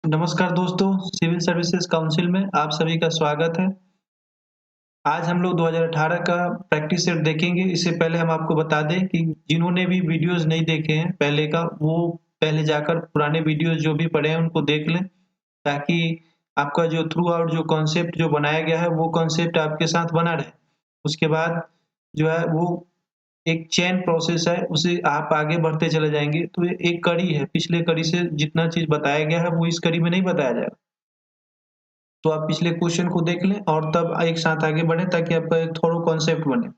नमस्कार दोस्तों, civil services council में आप सभी का स्वागत है। आज हम लोग 2018 का प्रैक्टिस सेट देखेंगे। इससे पहले हम आपको बता दें कि जिन्होंने भी वीडियोज़ नहीं देखे हैं पहले का, वो पहले जाकर पुराने वीडियोज़ जो भी पड़े हैं उनको देख लें, ताकि आपका जो थ्रू आउट जो कॉन्सेप्ट जो बनाया गया है, वो कॉन्सेप्ट आपके साथ बना रहे। उसके बाद जो है वो एक चेन प्रोसेस है, उसे आप आगे बढ़ते चले जाएँगे। तो ये एक कड़ी है, पिछले कड़ी से जितना चीज़ बताया गया है, वो इस कड़ी में नहीं बताया जाएगा। तो आप पिछले क्वेश्चन को देख लें और तब एक साथ आगे बढ़ें ताकि आपका एक थोड़ा कॉन्सेप्ट बने।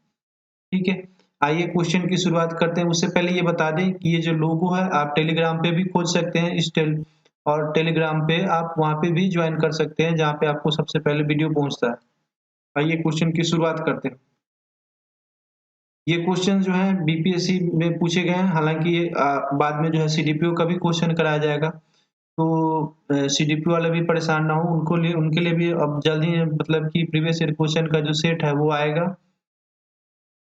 ठीक है? आइए क्वेश्चन की शुरुआत करते हैं। उससे पहले ये बता दें कि ये जो लोगो है आप टेलीग्राम पे भी खोज सकते हैं इस टेल और टेलीग्राम पे आप वहाँ पे भी जॉइन कर सकते हैं जहाँ पे आपको सबसे पहले वीडियो पहुँचता है। आइए क्वेश्चन की शुरुआत करते हैं। ये क्वेश्चन जो है बीपीएससी में पूछे गए हैं, हालाँकि ये बाद में जो है सीडीपीओ का भी क्वेश्चन कराया जाएगा। तो सीडीपी वाले भी परेशान ना हो, उनके लिए भी अब जल्द ही मतलब कि प्रीवियस ईयर क्वेश्चन का जो सेट है वो आएगा।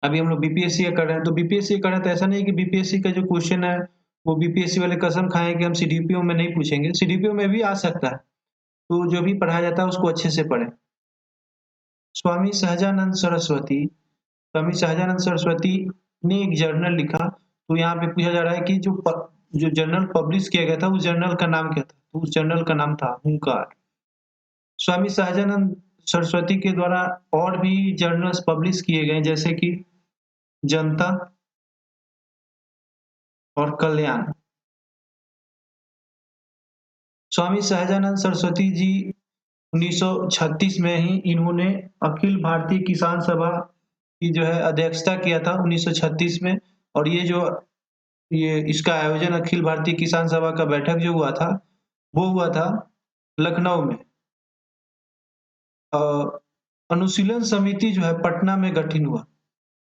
अभी हम लोग बीपीएससी का कर रहे हैं, तो बीपीएससी कर रहे हैं तो ऐसा नहीं है कि बीपीएससी का जो क्वेश्चन है, वो बीपीएससी वाले कसम खाएँ कि हम सीडीपीओ में नहीं पूछेंगे, सीडीपीओ में भी आ सकता है। तो जो भी पढ़ाया जाता है उसको अच्छे से पढ़ें। स्वामी सहजानंद सरस्वती ने एक जर्नल लिखा, तो यहाँ पे पूछा जा रहा है कि जो जर्नल पब्लिश किया गया था, उस जर्नल का नाम क्या था? तो उस जर्नल का नाम था हुंकार। स्वामी सहजानंद सरस्वती के द्वारा और भी जर्नल्स पब्लिश किए गए जैसे कि जनता और कल्याण। स्वामी सहजानंद सरस्वती जी 1936 में ही इन्होंने अखिल भारतीय किसान सभा की जो है अध्यक्षता किया था 1936 में। और ये इसका आयोजन अखिल भारतीय किसान सभा का बैठक जो हुआ था, वो हुआ था लखनऊ में। अ, अनुशीलन समिति जो है पटना में गठित हुआ।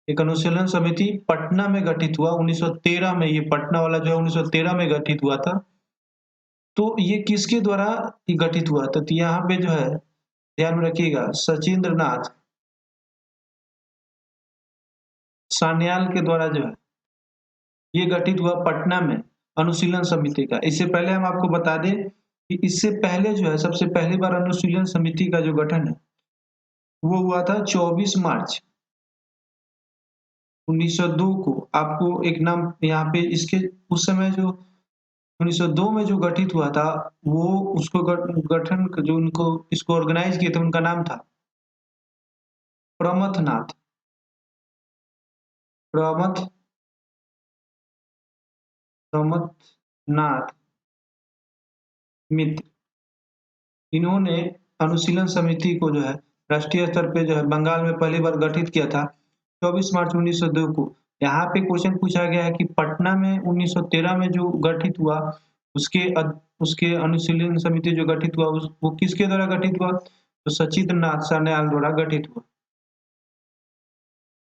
एक अनुशीलन समिति पटना में गठित हुआ 1913 में, ये पटना वाला जो है 1913 में गठित हुआ था। तो ये किसके द्वारा ये गठित हुआ था? तो यहाँ पे जो है ध्यान में रखिएगा, सचिंद्र नाथ सान्याल के द्वारा जो है ये गठित हुआ पटना में अनुशीलन समिति का। इससे पहले हम आपको बता दें कि इससे पहले जो है सबसे पहली बार अनुशीलन समिति का जो गठन है, वो हुआ था 24 मार्च 1902 को। आपको एक नाम यहाँ पे इसके उस समय जो 1902 में जो गठित हुआ था, वो उसको गठन जो उनको इसको ऑर्गेनाइज़ किए थे, उनका नाम था प्रमथनाथ प्रमथ प्रमथनाथ मित्र। इन्होंने अनुशीलन समिति को जो है राष्ट्रीय स्तर पे जो है बंगाल में पहली बार गठित किया था 24 मार्च 1902 को। यहाँ पे क्वेश्चन पूछा गया है कि पटना में 1913 में जो गठित हुआ, उसके अनुशीलन समिति जो गठित हुआ वो किसके द्वारा गठित हुआ? तो सचिंद्रनाथ सान्याल द्वारा गठित हुआ।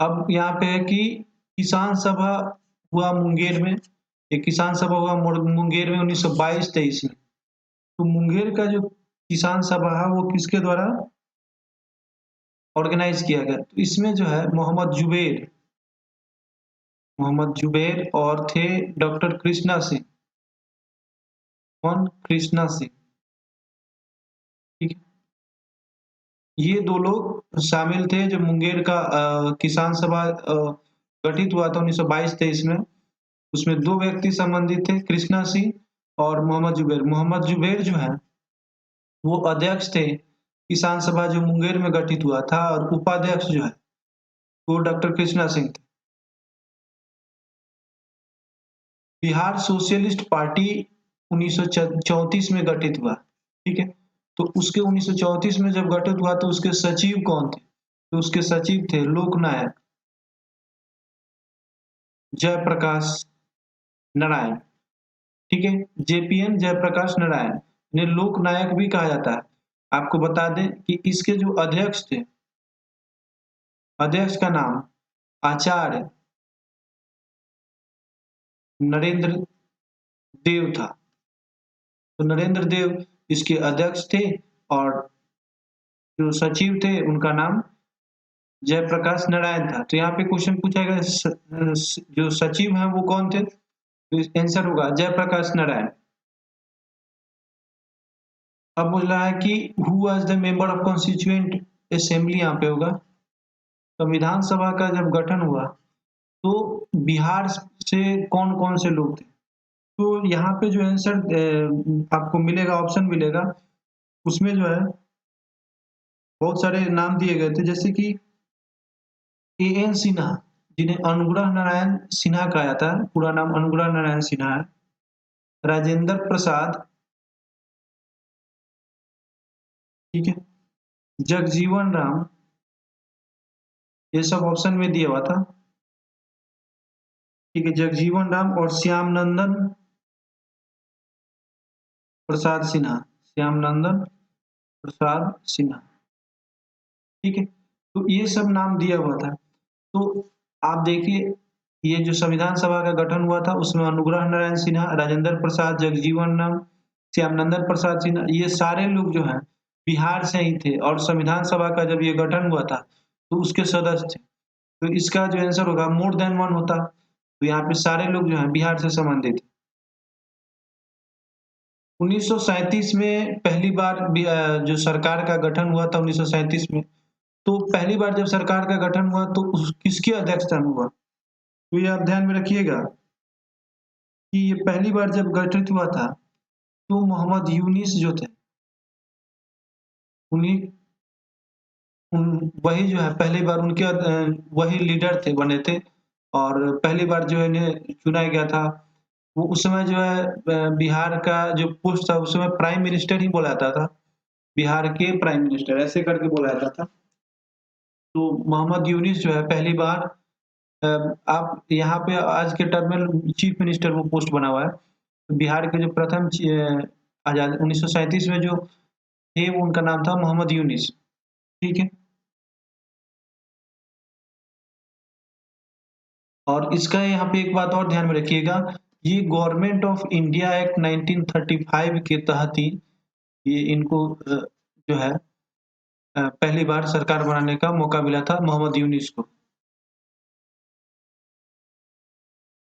अब यहाँ पे है कि किसान सभा हुआ मुंगेर में। एक किसान सभा हुआ मुंगेर में 1922-23 में। तो मुंगेर का जो किसान सभा है वो किसके द्वारा ऑर्गेनाइज किया गया? तो इसमें जो है मोहम्मद जुबैर और थे डॉक्टर कृष्णा सिंह, कौन? कृष्णा सिंह, ठीक है। ये 2 लोग शामिल थे जो मुंगेर का किसान सभा गठित हुआ था 1922-23 में। उसमें 2 व्यक्ति संबंधित थे, कृष्णा सिंह और मोहम्मद जुबैर। मोहम्मद जुबैर जो है वो अध्यक्ष थे किसान सभा जो मुंगेर में गठित हुआ था, और उपाध्यक्ष जो है वो डॉक्टर कृष्णा सिंह थे। बिहार सोशलिस्ट पार्टी 1934 में गठित हुआ, ठीक है। तो उसके 1934 में जब गठित हुआ तो उसके सचिव कौन थे? तो उसके सचिव थे लोकनायक जयप्रकाश नारायण, ठीक है। जेपीएन जयप्रकाश नारायण, इन्हें लोकनायक भी कहा जाता है। आपको बता दें कि इसके जो अध्यक्ष थे, अध्यक्ष का नाम आचार्य नरेंद्र देव था। तो नरेंद्र देव इसके अध्यक्ष थे, और जो सचिव थे उनका नाम जयप्रकाश नारायण था। तो यहाँ पे क्वेश्चन पूछा गया जो सचिव हैं वो कौन थे? तो आंसर होगा जयप्रकाश नारायण। अब बोल रहा है कि who was the member of constituent assembly, यहाँ पे होगा। संविधान सभा का जब गठन हुआ तो बिहार से कौन-कौन से लोग थे? तो यहाँ पे जो आंसर आपको मिलेगा, ऑप्शन मिलेगा, उसमें जो है बहुत सारे नाम दिए गए थे, जैसे कि एएन सिन्हा, जिन्हें अनुग्रह नारायण सिन्हा कहा जाता है, पूरा नाम अनुग्रह नारायण सिन्हा है। राजेंद्र प्रसाद, ठीक है, जगजीवन राम, ये सब ऑप्शन में दिया हुआ था। ठीक है, जगजीवन राम और श्याम नंदन प्रसाद सिन्हा, श्याम नंदन प्रसाद सिन्हा, ठीक है। तो ये सब नाम दिया हुआ था। तो आप देखिए, ये जो संविधान सभा का गठन हुआ था उसमें अनुग्रह नारायण सिन्हा, राजेंद्र प्रसाद, जगजीवन राम, श्यामनंदन प्रसाद सिन्हा, ये सारे लोग जो हैं बिहार से ही थे और संविधान सभा का जब ये गठन हुआ था तो उसके सदस्य थे। तो इसका जो आंसर होगा मोर देन वन होता। तो यहाँ पे सारे लोग जो हैं बिहार से संबंधित हैं। 1937 में पहली बार जो सरकार का गठन हुआ था 1937 में, तो पहली बार जब सरकार का गठन हुआ तो किसकी अध्यक्षता में हुआ? तो ये आप ध्यान में रखिएगा कि ये पहली बार जब गठित हुआ था तो मोहम्मद यूनिस जो थे, उन्हीं वही जो है पहली बार उनके वही लीडर थे, बने थे और पहली बार जो है इन्हें चुना गया था। वो उस समय जो है बिहार का जो पोस्ट था उस समय प्राइम मिनिस्टर ही बोला जाता था। बिहार के प्राइम मिनिस्टर ऐसे करके बोला जाता था। तो मोहम्मद यूनिस जो है पहली बार, अ, आप यहाँ पे आज के टर्म में चीफ मिनिस्टर वो पोस्ट बना हुआ है। तो बिहार के जो प्रथम आजाद 1937 में जो थे वो उनका नाम था मोहम्मद यूनिस, ठीक है। और इसका यहाँ पे एक बात और ध्यान में रखिएगा, ये गवर्नमेंट ऑफ इंडिया एक्ट 1935 के तहत ही ये इनको जो है पहली बार सरकार बनाने का मौका मिला था मोहम्मद यूनिस को।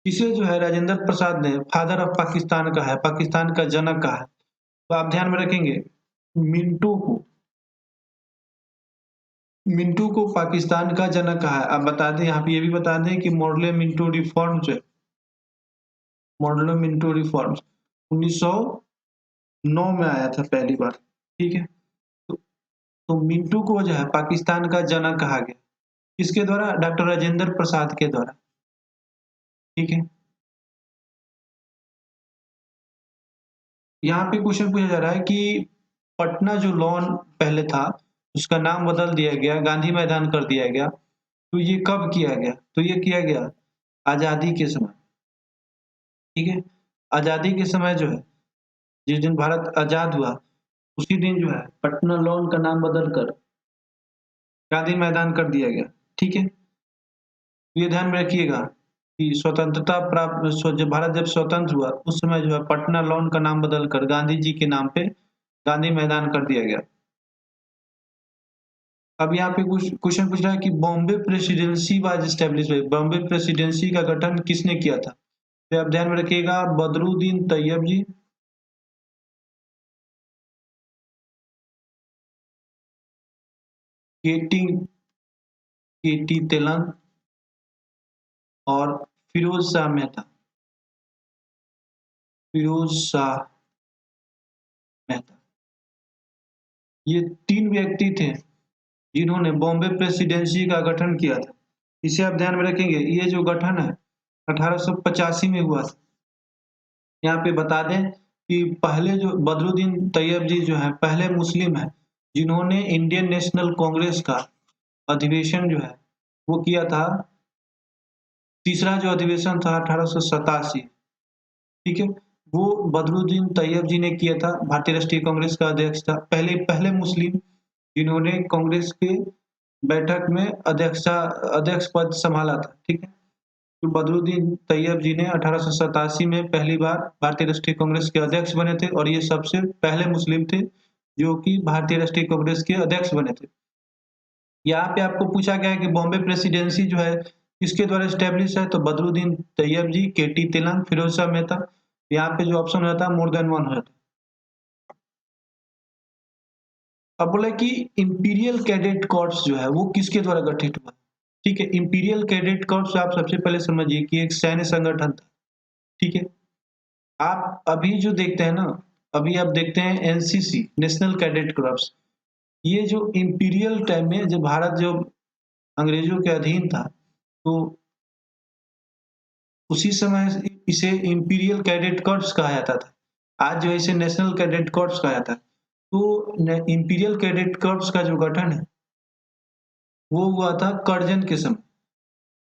इसे जो है राजेंद्र प्रसाद ने फादर ऑफ पाकिस्तान कहा है, पाकिस्तान का जनक कहा है। तो आप ध्यान में रखेंगे, मिंटो को मिंटो को पाकिस्तान का जनक कहा है। आप बता दें, यहाँ पे ये भी बता दें कि मॉडल मिंटो रिफॉर्म जो है, मॉडल मिंटो रिफॉर्म्स 1909 में आया था पहली बार, ठीक है। तो, तो मिंटो को जो है पाकिस्तान का जनक कहा गया, किसके द्वारा? डॉक्टर राजेंद्र प्रसाद के द्वारा, ठीक है। यहाँ पे क्वेश्चन पूछा जा रहा है कि पटना जो लॉन पहले था उसका नाम बदल दिया गया, गांधी मैदान कर दिया गया, तो ये कब किया गया? तो ये किया गया आजादी के समय, ठीक है। आजादी के समय जो है, जिस दिन भारत आजाद हुआ उसी दिन जो है पटना लॉन का नाम बदल कर गांधी मैदान कर दिया गया, ठीक है। तो ये ध्यान में रखिएगा कि स्वतंत्रता प्राप्त जब भारत जब स्वतंत्र हुआ उस समय जो है पटना लॉन का नाम बदल कर गांधी जी के नाम पे गांधी मैदान कर दिया गया। अब यहाँ पे कुछ क्वेश्चन पूछ रहा है कि Bombay presidency was establish bye, Bombay presidency का गठन किसने किया था? तो आप ध्यान में रखिएगा, बदरुद्दीन तैयब जी, केटी केटी तेलंग और फिरोज शाह मेहता, फिरोज शाह मेहता, ये तीन व्यक्ति थे जिन्होंने बॉम्बे प्रेसिडेंसी का गठन किया था। इसे आप ध्यान में रखेंगे, ये जो गठन है 1885 में हुआ था। यहाँ पे बता दें कि पहले जो बदरुद्दीन तैयब जी जो हैं पहले मुस्लिम हैं जिन्होंने इंडियन नेशनल कांग्रेस का अधिवेशन जो है वो किया था। तीसरा जो अधिवेशन था 1887, ठीक है, वो बदरुद्दीन तैयब जी ने किया था। भारतीय राष्ट्रीय कांग्रेस का अध्यक्ष था, पहले पहले मुस्लिम जिन्होंने कांग्रेस के बैठक में अध्यक्ष पद संभाला था, ठीक है। तो बदरुद्दीन तैयब जी ने 1887 में पहली बार भारतीय राष्ट्रीय कांग्रेस के अध्यक्ष बने थे और ये सबसे पहले मुस्लिम थे जो कि भारतीय राष्ट्रीय कांग्रेस के अध्यक्ष बने थे। यहाँ पे आपको पूछा गया है कि बॉम्बे प्रेसिडेंसी जो है किसके द्वारा एस्टेब्लिश है, तो बदरुद्दीन तैयब जी, केटी तिलक, फिरोज शाह मेहता। यहाँ पे जो ऑप्शन रहता है मोर देन वन रहता है। अब बोला कि इंपीरियल कैडेट कॉर्प्स जो है वो किसके द्वारा गठित हुआ? ठीक है, इंपीरियल कैडेट कॉर्प्स आप सबसे पहले समझिए कि एक सैन्य संगठन था। ठीक है, आप अभी जो देखते हैं ना, अभी आप देखते हैं एनसीसी, नेशनल कैडेट कॉर्प्स। ये जो इंपीरियल टाइम में जब भारत जो अंग्रेजों के अधीन था, तो उसी समय इसे इंपीरियल कैडेट कॉर्प्स कहा जाता था। आज जो है इसे नेशनल कैडेट कॉर्प्स कहा जाता है। तो इंपीरियल कैडेट कॉर्प्स का जो गठन है वो हुआ था कर्जन के समय।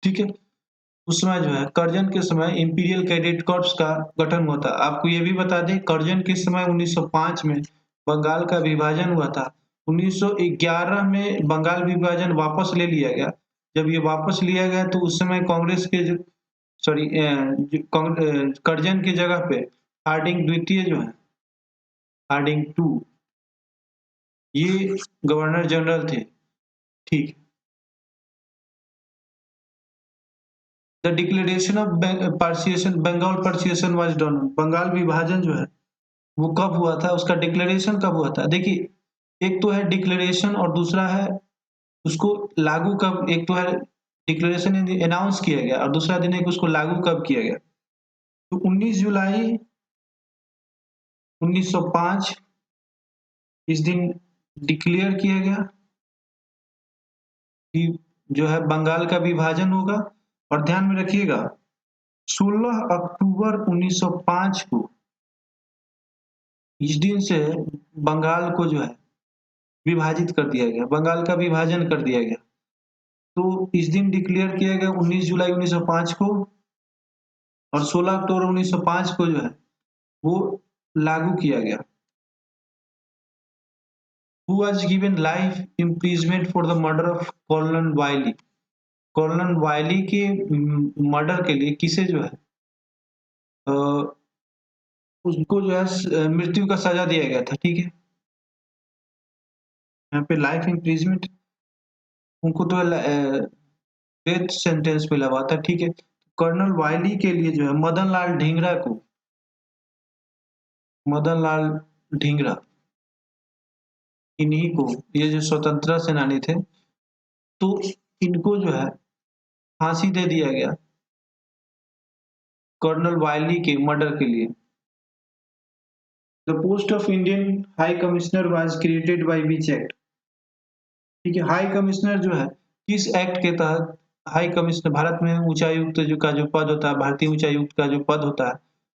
ठीक है, उस समय जो है कर्जन के समय इंपीरियल कैडेट कॉर्प्स का गठन हुआ था। आपको ये भी बता दें, कर्जन के समय 1905 में बंगाल का विभाजन हुआ था। 1911 में बंगाल विभाजन वापस ले लिया गया। जब ये वापस लिया गया तो उस समय कांग्रेस के जो सॉरी कर्जन की जगह पे हार्डिंग द्वितीय जो है, हार्डिंग टू, ये गवर्नर जनरल थे। ठीक, the declaration of partition, Bengal partition was done. Bengal विभाजन जो है वो कब हुआ था, उसका डिक्लेरेशन कब हुआ था? देखिए, एक तो है डिक्लेरेशन और दूसरा है उसको लागू कब, एक तो है डिक्लेरेशन अनाउंस किया गया और दूसरा दिन है कि उसको लागू कब किया गया। तो 19 जुलाई 1905 इस दिन डिक्लेयर किया गया कि जो है बंगाल का विभाजन होगा। और ध्यान में रखिएगा, 16 अक्टूबर 1905 को इस दिन से बंगाल को जो है विभाजित कर दिया गया, बंगाल का विभाजन कर दिया गया। तो इस दिन डिक्लेयर किया गया 19 जुलाई 1905 को, और 16 अक्टूबर 1905 को जो है वो लागू किया गया। Who was given life imprisonment for the murder of colonel Wylie? Colonel Wylie के मर्डर के लिए किसे जो है अ, उसको जो है मृत्यु का सजा दिया गया था। ठीक है, यहाँ पे लाइफ इम्प्रिजमेंट, उनको तो डेथ सेंटेंस पे लगा था। ठीक है, कर्नल वाइली के लिए जो है मदन लाल ढींगरा को, मदन लाल ढींगरा, इन्हीं को, ये जो स्वतंत्रता सेनानी थे, तो इनको जो है फांसी दे दिया गया कर्नल वाइली के मर्डर के लिए। The post of Indian high commissioner was created by which act? ठीक है, हाई कमिश्नर जो है किस एक्ट के तहत, हाई कमिश्नर भारत में उच्चायुक्त जो का जो पद होता है, भारतीय उच्चायुक्त का जो पद होता है,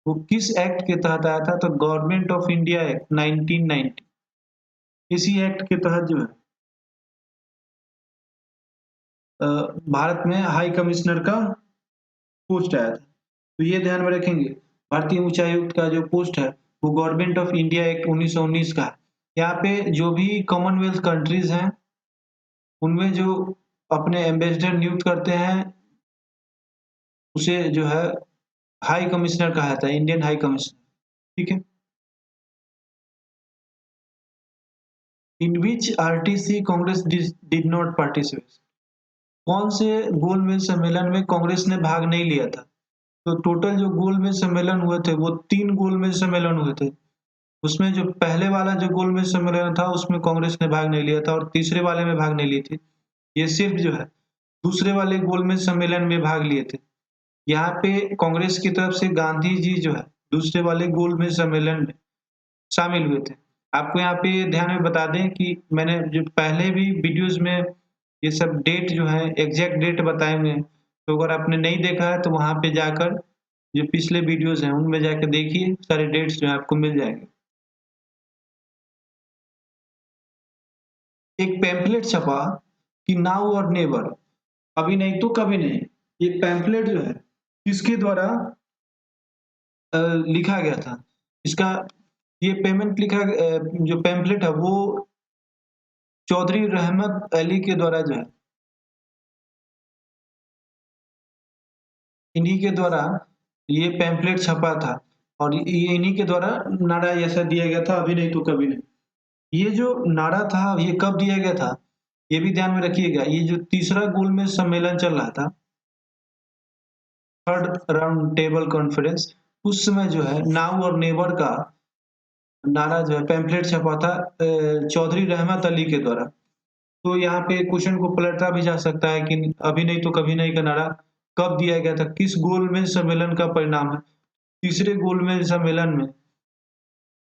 वो किस एक्ट के तहत आया था? तो गवर्नमेंट ऑफ इंडिया एक्ट 1990, इसी एक्ट के तहत जो है अ, भारत में हाई कमिश्नर का पोस्ट आया था। तो ये ध्यान में रखेंगे, भारतीय उच्चायुक्त का जो पोस्ट है वो गवर्नमेंट ऑफ इंडिया एक्ट 1919 का है। यहाँ पे जो भी कॉमनवेल्थ कंट्रीज हैं उनमें जो अपने एम्बेसडर नियुक्त करते हैं उसे जो है हाई कमिश्नर कहा जाता है, इंडियन हाई कमिश्नर। ठीक है, in which RTC Congress did not participate? कौन से गोलमेज सम्मेलन में कांग्रेस ने भाग नहीं लिया था? तो टोटल जो गोलमेज सम्मेलन हुए थे वो 3 गोलमेज सम्मेलन हुए थे। उसमें जो पहले वाला जो गोलमेज सम्मेलन था उसमें कांग्रेस ने भाग नहीं लिया था और तीसरे वाले में भाग नहीं ली थी। ये सिर्फ जो है दूसरे वाले गोलमेज सम्मेलन में भाग लिए थे। यहाँ पे कांग्रेस की तरफ से गांधी जी जो है दूसरे वाले गोलमेज सम्मेलन में शामिल हुए थे। आपको यहाँ पे ध्यान में बता दें कि मैंने जो पहले भी वीडियोज़ में ये सब डेट जो है एग्ज़ैक्ट डेट बताए हुए हैं। तो अगर आपने नहीं देखा है तो वहाँ पे जाकर जो पिछले वीडियोज़ हैं उनमें जाके देखिए, सारे डेट्स जो हैं आपको मिल जाएँगे। एक पैम्फलेट छपा कि नाउ और नेवर, अभी नहीं तो कभी नहीं। ये पैम्फलेट जो है किसके द्वारा लिखा गया था? इसका ये पेमेंट जो पैम्फलेट है वो चौधरी रहमत अली के द्वारा जो है, इन्हीं के द्वारा ये पैम्फलेट छपा था और ये इन्हीं के द्वारा नारा ऐसा दिया गया था, अभी नहीं तो कभी नहीं। ये जो नारा था ये कब दिया गया था? ये भी ध्यान में रखिएगा। ये जो तीसरा गोलमेज सम्मेलन चल रहा था, थर्ड राउंड टेबल कॉन्फ्रेंस, उस समय जो है नाउ और नेवर का नारा जो है पैम्फलेट छपा था चौधरी रहमत अली के द्वारा। तो यहाँ पे क्वेश्चन को पलटा भी जा सकता है कि अभी नहीं तो कभी नहीं का नारा कब दिया गया था? किस गोलमेज सम्मेलन का परिणाम है? तीसरे गोलमेज सम्मेलन में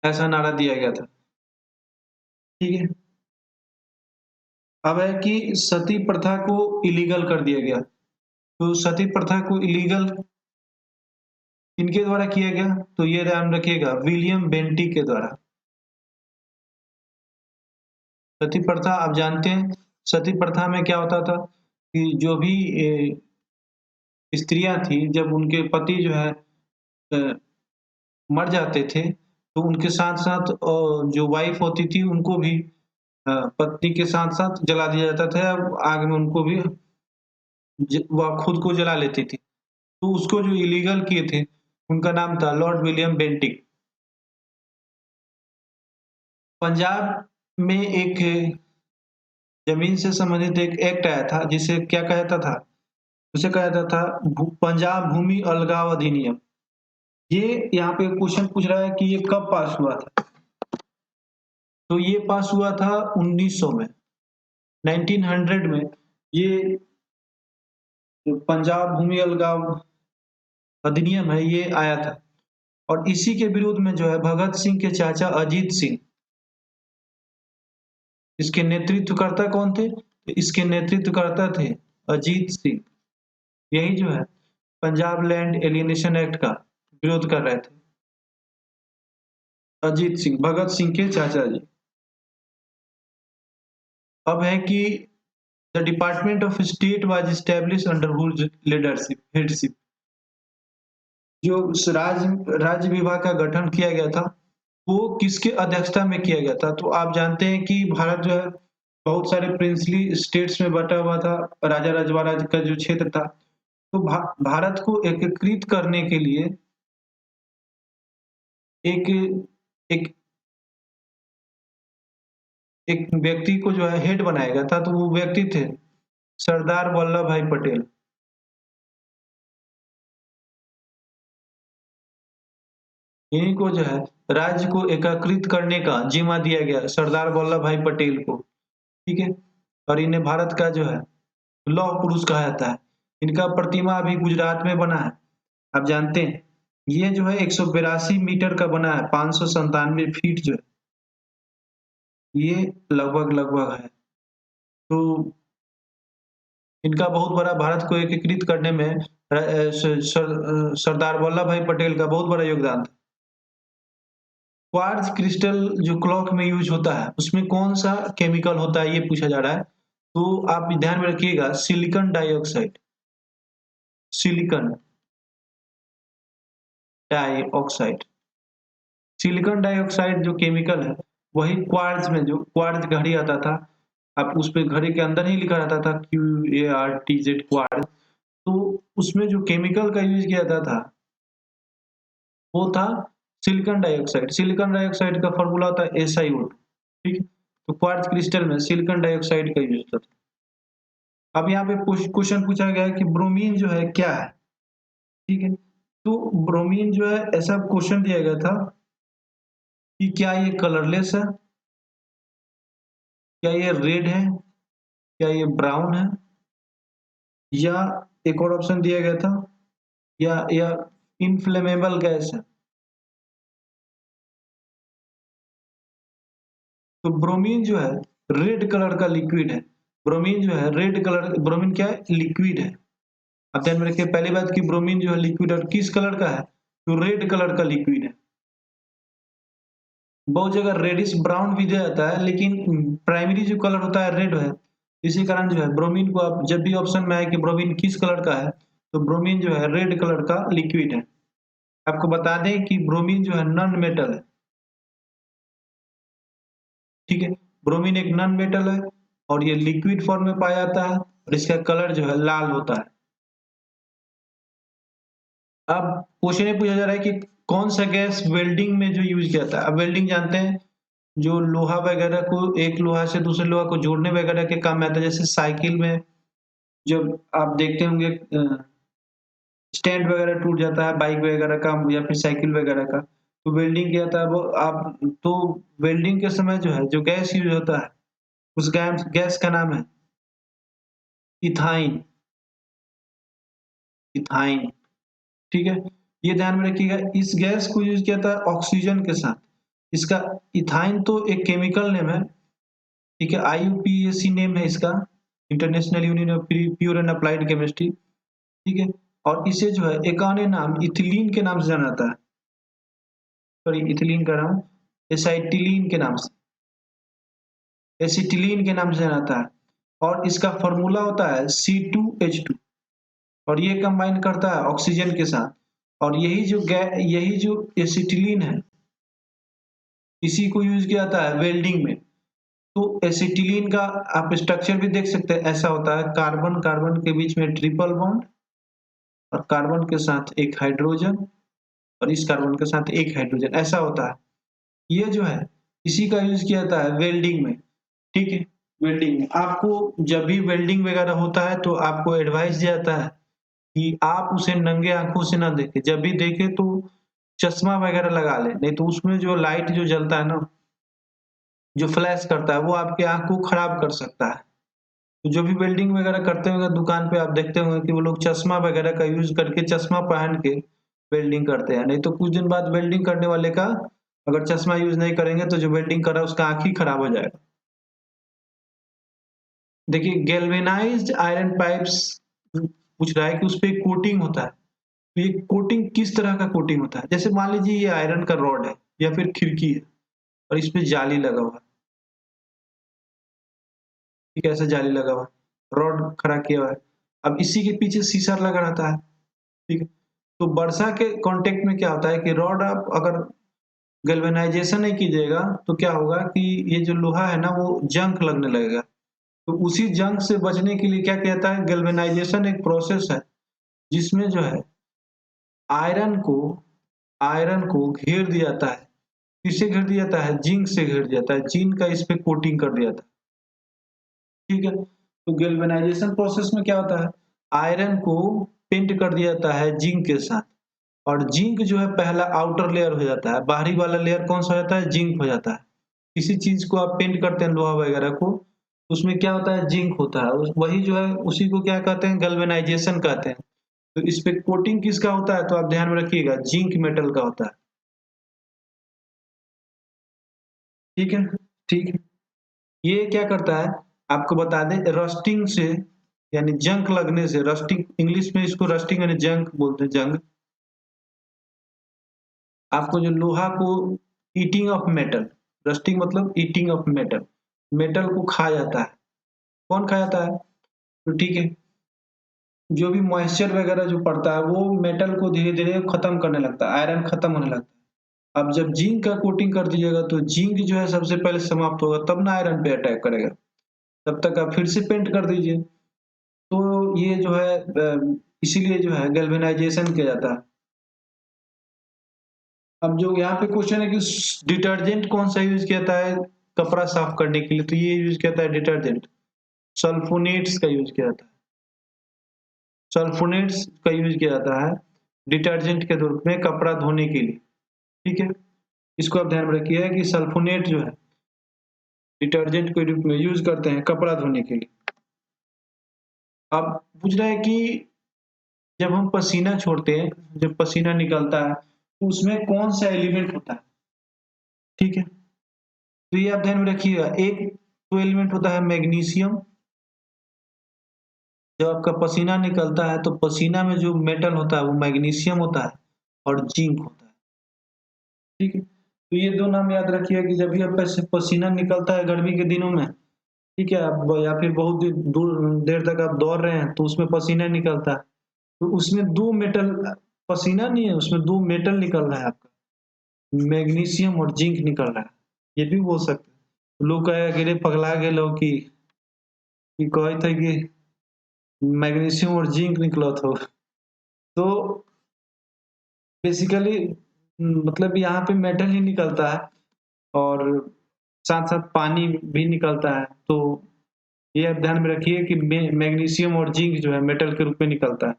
ऐसा नारा दिया गया था। ठीक है। अब है कि सती प्रथा को इलीगल कर दिया गया। तो सती प्रथा को इलीगल किनके द्वारा किया गया? तो ये ध्यान रखिएगा, विलियम बेंटिक के द्वारा। सती प्रथा आप जानते हैं, सती प्रथा में क्या होता था कि जो भी स्त्रियाँ थी, जब उनके पति जो है अ, मर जाते थे, तो उनके साथ-साथ जो वाइफ़ होती थी उनको भी पत्नी के साथ-साथ जला दिया जाता था, आग में उनको भी वह खुद को जला लेती थी। तो उसको जो इलीगल किए थे, उनका नाम था लॉर्ड विलियम बेंटिक। पंजाब में एक ज़मीन से संबंधित एक एक्ट आया था, जिसे क्या कहता था? उसे कहा जाता था पंजाब भूमि अलगाव अधिनियम। ये यहाँ पे क्वेश्चन पूछ रहा है कि ये कब पास हुआ था? तो ये पास हुआ था 1900 में, 1900 में ये जो पंजाब भूमि अलगाव अधिनियम है, ये आया था और इसी के विरोध में जो है भगत सिंह के चाचा अजीत सिंह, इसके नेतृत्वकर्ता कौन थे? तो इसके नेतृत्वकर्ता थे अजीत सिंह। यही जो है पंजाब लैंड एलियनेशन एक्ट का विरोध कर रहे थे। अजीत सिंह, भगत सिंह के चाचा जी। अब है कि the department of state was established under whose leadership headship. जो राज्य विभाग का गठन किया गया था, वो किसके अध्यक्षता में किया गया था? तो आप जानते हैं कि भारत जो है बहुत सारे प्रिंसली स्टेट्स में बँटा हुआ था, राजा रजवाड़ा का जो क्षेत्र था। तो भारत को एकीकृत करने के लिए एक एक एक व्यक्ति को जो है हेड बनाया गया था, तो वो व्यक्ति थे सरदार वल्लभ भाई पटेल। इन्हीं को जो है राज्य को एकीकृत करने का जिम्मा दिया गया सरदार वल्लभ भाई पटेल को, ठीक है? और इन्हें भारत का जो है लौह पुरुष कहा जाता है। इनका प्रतिमा अभी गुजरात में बना है, आप जानते हैं। ये जो है 182 मीटर का बना है, 597 फीट जो है, ये लगभग है। तो इनका बहुत बड़ा भारत को एकीकृत करने में सरदार वल्लभ भाई पटेल का बहुत बड़ा योगदान था। क्वार्ट्ज क्रिस्टल जो क्लॉक में यूज़ होता है, उसमें कौन-सा केमिकल होता है, ये पूछा जा रहा है। तो आप ध्यान में रखिएगा silicon dioxide, silicon dioxide. Silicon dioxide जो केमिकल है, वही क्वार्ट्ज में जो क्वार्ट्ज घड़ी आता था, आप उस पे घड़ी के अंदर ही लिखा रहता था QARTZ क्वार्ट्ज, तो उसमें जो केमिकल का यूज़ किया जाता था, वो था सिलिकॉन डाइऑक्साइड। सिलिकॉन डाइऑक्साइड का फ़ॉर्मूला होता है SiO2, ठीक है? तो क्वार्ट्ज क्रिस्टल में सिलिकॉन डाइऑक्साइड का यूज़ होता था। अब यहाँ पे क्वेश्चन पूछा गया है कि ब्रोमीन जो है क्या है? ठीक है? तो ब्रोमीन जो है ऐसा क्वेश्चन दिया गया था कि क्या ये कलरलेस है? क्या ये रेड है? क्या ये ब्राउन है? या एक और ऑप्शन दिया गया था या इनफ्लेमेबल गैस है? तो ब्रोमीन जो है रेड कलर का लिक्विड है। ब्रोमीन जो है रेड कलर ब्रोमीन क्या है? लिक्विड है। अब ध्यान में रखिए पहली बात कि ब्रोमीन जो है लिक्विड और किस कलर का है? तो रेड कलर का लिक्विड है। बहुत जगह रेडिश ब्राउन भी दिया जाता है, लेकिन प्राइमरी जो कलर होता है रेड है। इसी कारण जो है ब्रोमीन को आप जब भी ऑप्शन में आए कि ब्रोमीन किस कलर का है, तो ब्रोमीन जो है रेड कलर का लिक्विड है। आपको बता दें कि ब्रोमीन जो है नॉन मेटल है, ठीक है? ब्रोमीन एक नॉन मेटल है और ये लिक्विड फॉर्म में पाया जाता है और इसका कलर जो है लाल होता है। अब क्वेश्चन ये पूछा जा रहा है कि कौन सा गैस वेल्डिंग में जो यूज किया जाता है? अब वेल्डिंग जानते हैं, जो लोहा वगैरह को एक लोहा से दूसरे लोहा को जोड़ने वगैरह के काम में आता है। जैसे साइकिल में जब आप देखते होंगे स्टैंड वगैरह टूट जाता है बाइक वगैरह का या फिर साइकिल वगैरह का, तो वेल्डिंग क्या होता है वो आप तो वेल्डिंग के समय जो है जो गैस यूज होता है उस गैस गैस का नाम है इथाइन। इथाइन, ठीक है। ये ध्यान में रखिएगा, इस गैस को यूज किया था ऑक्सीजन के साथ। इसका इथाइन तो एक केमिकल नेम है, ठीक है, IUPAC नेम है इसका, international union of pure and applied chemistry, ठीक है। और इसे जो है एक अन्य नाम इथिलीन के नाम से जाना जाता है, सॉरी इथिलीन का नाम एसाइटिलीन के नाम से, एसिटिलीन के नाम से जाना जाता है। और इसका फॉर्मूला होता है C2H2, और ये कंबाइन करता है ऑक्सीजन के साथ। और यही जो एसिटिलीन है, इसी को यूज किया जाता है वेल्डिंग में। तो एसिटिलीन का आप स्ट्रक्चर भी देख सकते हैं, ऐसा होता है, कार्बन कार्बन के बीच में ट्रिपल बॉन्ड, और कार्बन के साथ एक हाइड्रोजन, और इस कार्बन के साथ एक हाइड्रोजन, ऐसा होता है। ये जो है इसी का यूज किया जाता है वेल्डिंग में, ठीक है। वेल्डिंग में आपको जब भी वेल्डिंग वगैरह होता है तो आपको एडवाइस दिया जाता है कि आप उसे नंगे आंखों से ना देखें, जब भी देखें तो चश्मा वगैरह लगा ले, नहीं तो उसमें जो लाइट जो जलता है ना, जो फ्लैश करता है, वो आपकी आंख को खराब कर सकता है। तो जो भी वेल्डिंग वगैरह करते होंगे दुकान पे आप देखते होंगे कि वो लोग चश्मा वगैरह का यूज करके, चश्मा पहन के वेल्डिंग करते हैं, नहीं तो कुछ दिन बाद वेल्डिंग करने वाले का अगर चश्मा यूज नहीं करेंगे तो जो वेल्डिंग कर रहा है उसका आंख ही खराब हो जाएगा। देखिए गैल्वेनाइज्ड आयरन पाइप्स पूछ रहा है कि उस पे कोटिंग होता है, तो ये कोटिंग किस तरह का कोटिंग होता है? जैसे मान लीजिए ये आयरन का रॉड है या फिर खिड़की है और इस पे जाली लगा हुआ है, ठीक है, ऐसा जाली लगा हुआ है, रॉड खड़ा किया हुआ है, अब इसी के पीछे शीशा लगा रहता है, ठीक है। तो वर्षा के कांटेक्ट में क्या होता है कि रॉड आप अगर गैल्वेनाइजेशन नहीं कीजिएगा तो क्या होगा कि ये जो लोहा है ना वो जंग लगने लगेगा। तो उसी जंग से बचने के लिए क्या कहता है, गैल्वेनाइजेशन एक प्रोसेस है जिसमें जो है आयरन को आयरन को घेर दिया जाता है। किससे घेर दिया जाता है? जिंक से घेर दिया जाता है, जिंक का इस पे कोटिंग कर दिया जाता है, ठीक है। तो गैल्वेनाइजेशन प्रोसेस में क्या होता है, आयरन को पेंट कर दिया जाता है जिंक के साथ, और जिंक जो है पहला आउटर लेयर हो जाता है, बाहरी वाला लेयर कौन सा हो जाता है? जिंक हो जाता है। किसी चीज को आप पेंट करते हैं लोहा वगैरह को, उसमें क्या होता है? जिंक होता है, वही जो है उसी को क्या कहते हैं? गैल्वेनाइजेशन कहते हैं। तो इस पे कोटिंग किसका होता है? तो आप ध्यान में रखिएगा, जिंक मेटल का होता है, ठीक है। ठीक है, ये क्या करता है आपको बता दें, रस्टिंग से, यानी जंग लगने से, रस्टिंग इंग्लिश में इसको रस्टिंग यानी जंग बोलते हैं, जंग। आपको जो लोहा को ईटिंग ऑफ मेटल, रस्टिंग मतलब ईटिंग ऑफ मेटल, मेटल को खा जाता है। कौन खा जाता है? तो ठीक है, जो भी मॉइस्चर वगैरह जो पड़ता है वो मेटल को धीरे धीरे खत्म करने लगता है, आयरन खत्म होने लगता है। अब जब जिंक का कोटिंग कर दीजिएगा तो जिंक जो है सबसे पहले समाप्त होगा, तब ना आयरन पे अटैक करेगा। तब तक आप फिर से पेंट कर दीजिए। तो ये जो है इसीलिए जो है गैल्वेनाइजेशन किया जाता है। अब जो यहाँ पे क्वेश्चन है कि डिटर्जेंट कौन सा यूज किया जाता है कपड़ा साफ करने के लिए, तो ये यूज किया जाता है डिटर्जेंट, सल्फोनेट्स का यूज किया जाता है। सल्फोनेट्स का यूज किया जाता है डिटर्जेंट के रूप में कपड़ा धोने के लिए, ठीक है। इसको आप ध्यान में रखिए कि सल्फोनेट जो है डिटर्जेंट के रूप में यूज करते हैं कपड़ा धोने के लिए। अब पूछ रहा है कि जब हम पसीना छोड़ते हैं, जब पसीना निकलता है तो उसमें कौन सा एलिमेंट होता है, ठीक है। तो ये आप ध्यान में रखिएगा, एक तो एलिमेंट होता है मैग्नीशियम। जब आपका पसीना निकलता है तो पसीना में जो मेटल होता है वो मैग्नीशियम होता है और जिंक होता है, ठीक है। तो ये दो नाम याद रखिए कि जब भी आप पसीना निकलता है गर्मी के दिनों में, ठीक है, आप या फिर बहुत दूर देर तक आप दौड़ रहे हैं तो उसमें पसीना निकलता है, तो उसमें दो मेटल, पसीना नहीं है उसमें दो मेटल निकल रहा है आपका, मैग्नीशियम और जिंक निकल रहा है, ये भी बोल सकते हैं। लोग कहे कि रे पगला गए लोग कि कहे थे कि मैग्नीशियम और जिंक निकला था। तो बेसिकली मतलब यहाँ पे मेटल ही निकलता है और साथ साथ पानी भी निकलता है। तो ये आप ध्यान में रखिए कि मैग्नीशियम और जिंक जो है मेटल के रूप में निकलता है।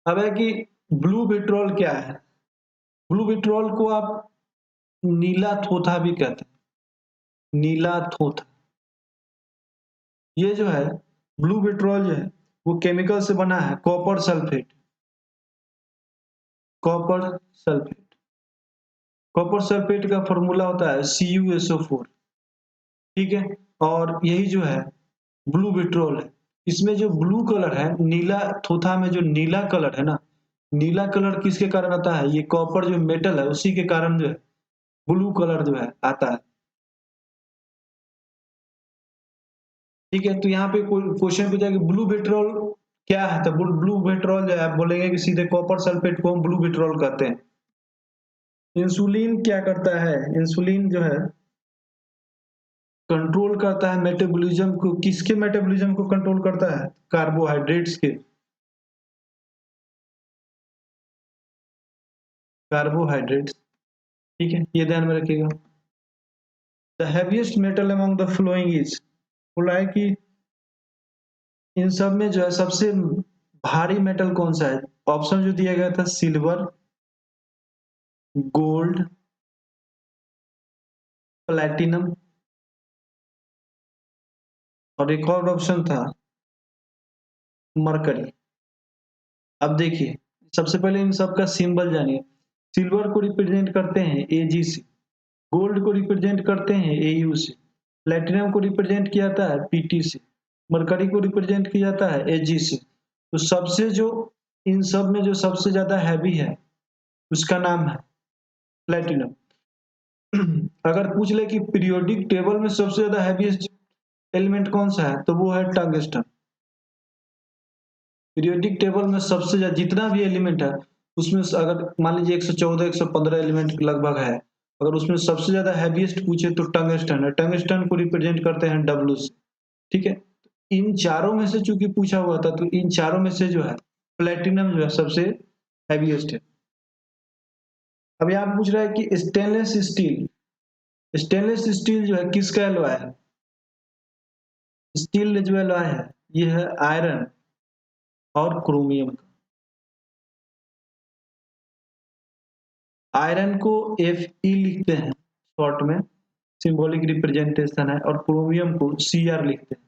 अब है कि ब्लू विट्रोल क्या है? ब्लू विट्रोल को आप नीला थोथा भी कहते हैं, नीला थोथा। ये जो है ब्लू विट्रोल जो है वो केमिकल से बना है copper sulphate, copper sulphate. Copper sulphate का फॉर्मूला होता है CuSO4, ठीक है। और यही जो है ब्लू विट्रोल है। इसमें जो ब्लू कलर है, नीला थोथा में जो नीला कलर है ना, नीला कलर किसके कारण आता है? ये कॉपर जो मेटल है उसी के कारण जो है ब्लू कलर जो है आता है, ठीक है। तो यहाँ पे कोई क्वेश्चन पूछा कि ब्लू विट्रोल क्या है, तो ब्लू विट्रोल जो है आप बोलेंगे कि सीधे कॉपर सल्फेट को हम ब्लू विट्रोल कहते हैं। इंसुलिन क्या करता है? इंसुलिन जो है कंट्रोल करता है मेटाबॉलिज्म को। किसके मेटाबॉलिज्म को कंट्रोल करता है? कार्बोहाइड्रेट्स के, कार्बोहाइड्रेट्स, ठीक है, ये ध्यान में रखिएगा। The heaviest metal among the following is, बोला है कि इन सब में जो है सबसे भारी मेटल कौन सा है? ऑप्शन जो दिया गया था सिल्वर, गोल्ड, प्लैटिनम, और एक और ऑप्शन था मरकरी। अब देखिए सबसे पहले इन सब का सिंबल जानिए। सिल्वर को रिप्रेजेंट करते हैं Ag से, गोल्ड को रिप्रेजेंट करते हैं Au से, प्लेटिनम को रिप्रेजेंट किया जाता है Pt से, मरकरी को रिप्रेजेंट किया जाता है Ag से। तो सबसे जो इन सब में जो सबसे ज्यादा हैवी है उसका नाम है प्लेटिनम। अगर पूछ ले कि पीरियोडिक टेबल में सबसे ज्यादा हैवीएस्ट एलिमेंट कौन सा है, तो वो है टंगस्टन। पीरियोडिक टेबल में सबसे ज्यादा जितना भी एलिमेंट है उसमें अगर मान लीजिए 114 115 एलिमेंट लगभग है, अगर उसमें सबसे ज्यादा हैवीएस्ट पूछे तो टंगस्टन है। टंगस्टन को रिप्रेजेंट करते हैं डब्ल्यू से, ठीक है। इन चारों में से चूंकि पूछा हुआ था तो इन चारों में से जो है प्लेटिनम जो है सबसे हैवीएस्ट है। अब यहाँ पूछ रहा है कि स्टेनलेस स्टील, स्टेनलेस स्टील जो है किसका एलॉय है? स्टील जो एलॉय है ये है आयरन और क्रोमियम का। आयरन को Fe लिखते हैं शॉर्ट में, सिंबॉलिक रिप्रेजेंटेशन है, और क्रोमियम को Cr लिखते हैं,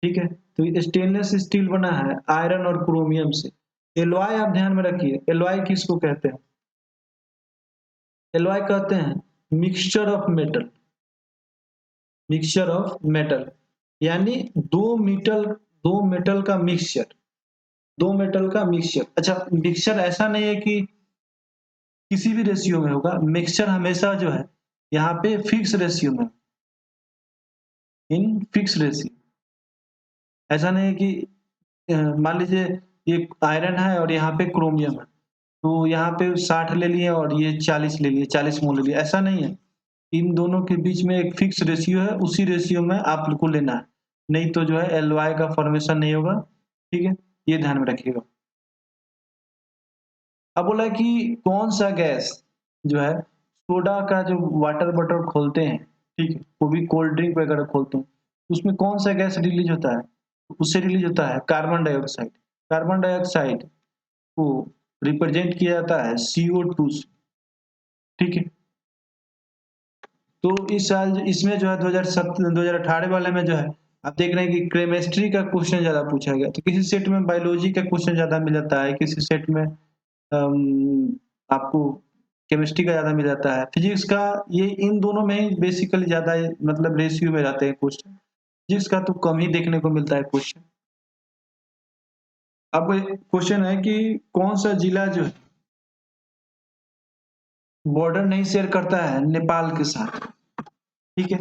ठीक है। तो स्टेनलेस स्टील बना है आयरन और क्रोमियम से। एलॉय आप ध्यान में रखिए, एलॉय किसको कहते हैं? एलॉय कहते हैं mixture of metal, mixture of metal, यानी दो मेटल का मिक्सचर, दो मेटल का मिक्सचर। अच्छा, मिक्सचर ऐसा नहीं है कि किसी भी रेशियो में होगा, मिक्सचर हमेशा जो है यहाँ पे फिक्स रेशियो में, इन फिक्स रेशियो। ऐसा नहीं है कि मान लीजिए ये आयरन है और यहाँ पे क्रोमियम है, तो यहाँ पे 60 ले लिए और ये 40 ले लिए, 40 मोल ले लिए, ऐसा नहीं है। इन दोनों के बीच में एक फिक्स रेशियो है, उसी रेशियो में आपको लेना है, नहीं तो जो है एलवाई का फॉर्मेशन नहीं होगा, ठीक है, ये ध्यान में रखिएगा। अब बोला कि कौन सा गैस जो है सोडा का जो वाटर बॉटल खोलते हैं, ठीक है, वो भी कोल्ड ड्रिंक वगैरह खोलते हैं, उसमें कौन सा गैस रिलीज होता है? उससे रिलीज होता है कार्बन डाइऑक्साइड। कार्बन डाइऑक्साइड को रिप्रेजेंट किया जाता है CO2 से, ठीक है। तो इस साल इसमें जो है 2018 वाले में जो है आप देख रहे हैं कि केमिस्ट्री का क्वेश्चन ज्यादा पूछा गया, तो किसी सेट में बायोलॉजी का क्वेश्चन ज्यादा मिल जाता है, किसी सेट में आपको केमिस्ट्री का ज्यादा मिल जाता है, फिजिक्स का। ये इन दोनों में ही बेसिकली ज्यादा मतलब रेशियो में जाते हैं क्वेश्चन। फिजिक्स का तो कम ही देखने को मिलता है क्वेश्चन। अब क्वेश्चन है कि कौन सा जिला जो है बॉर्डर नहीं शेयर करता है नेपाल के साथ, ठीक है।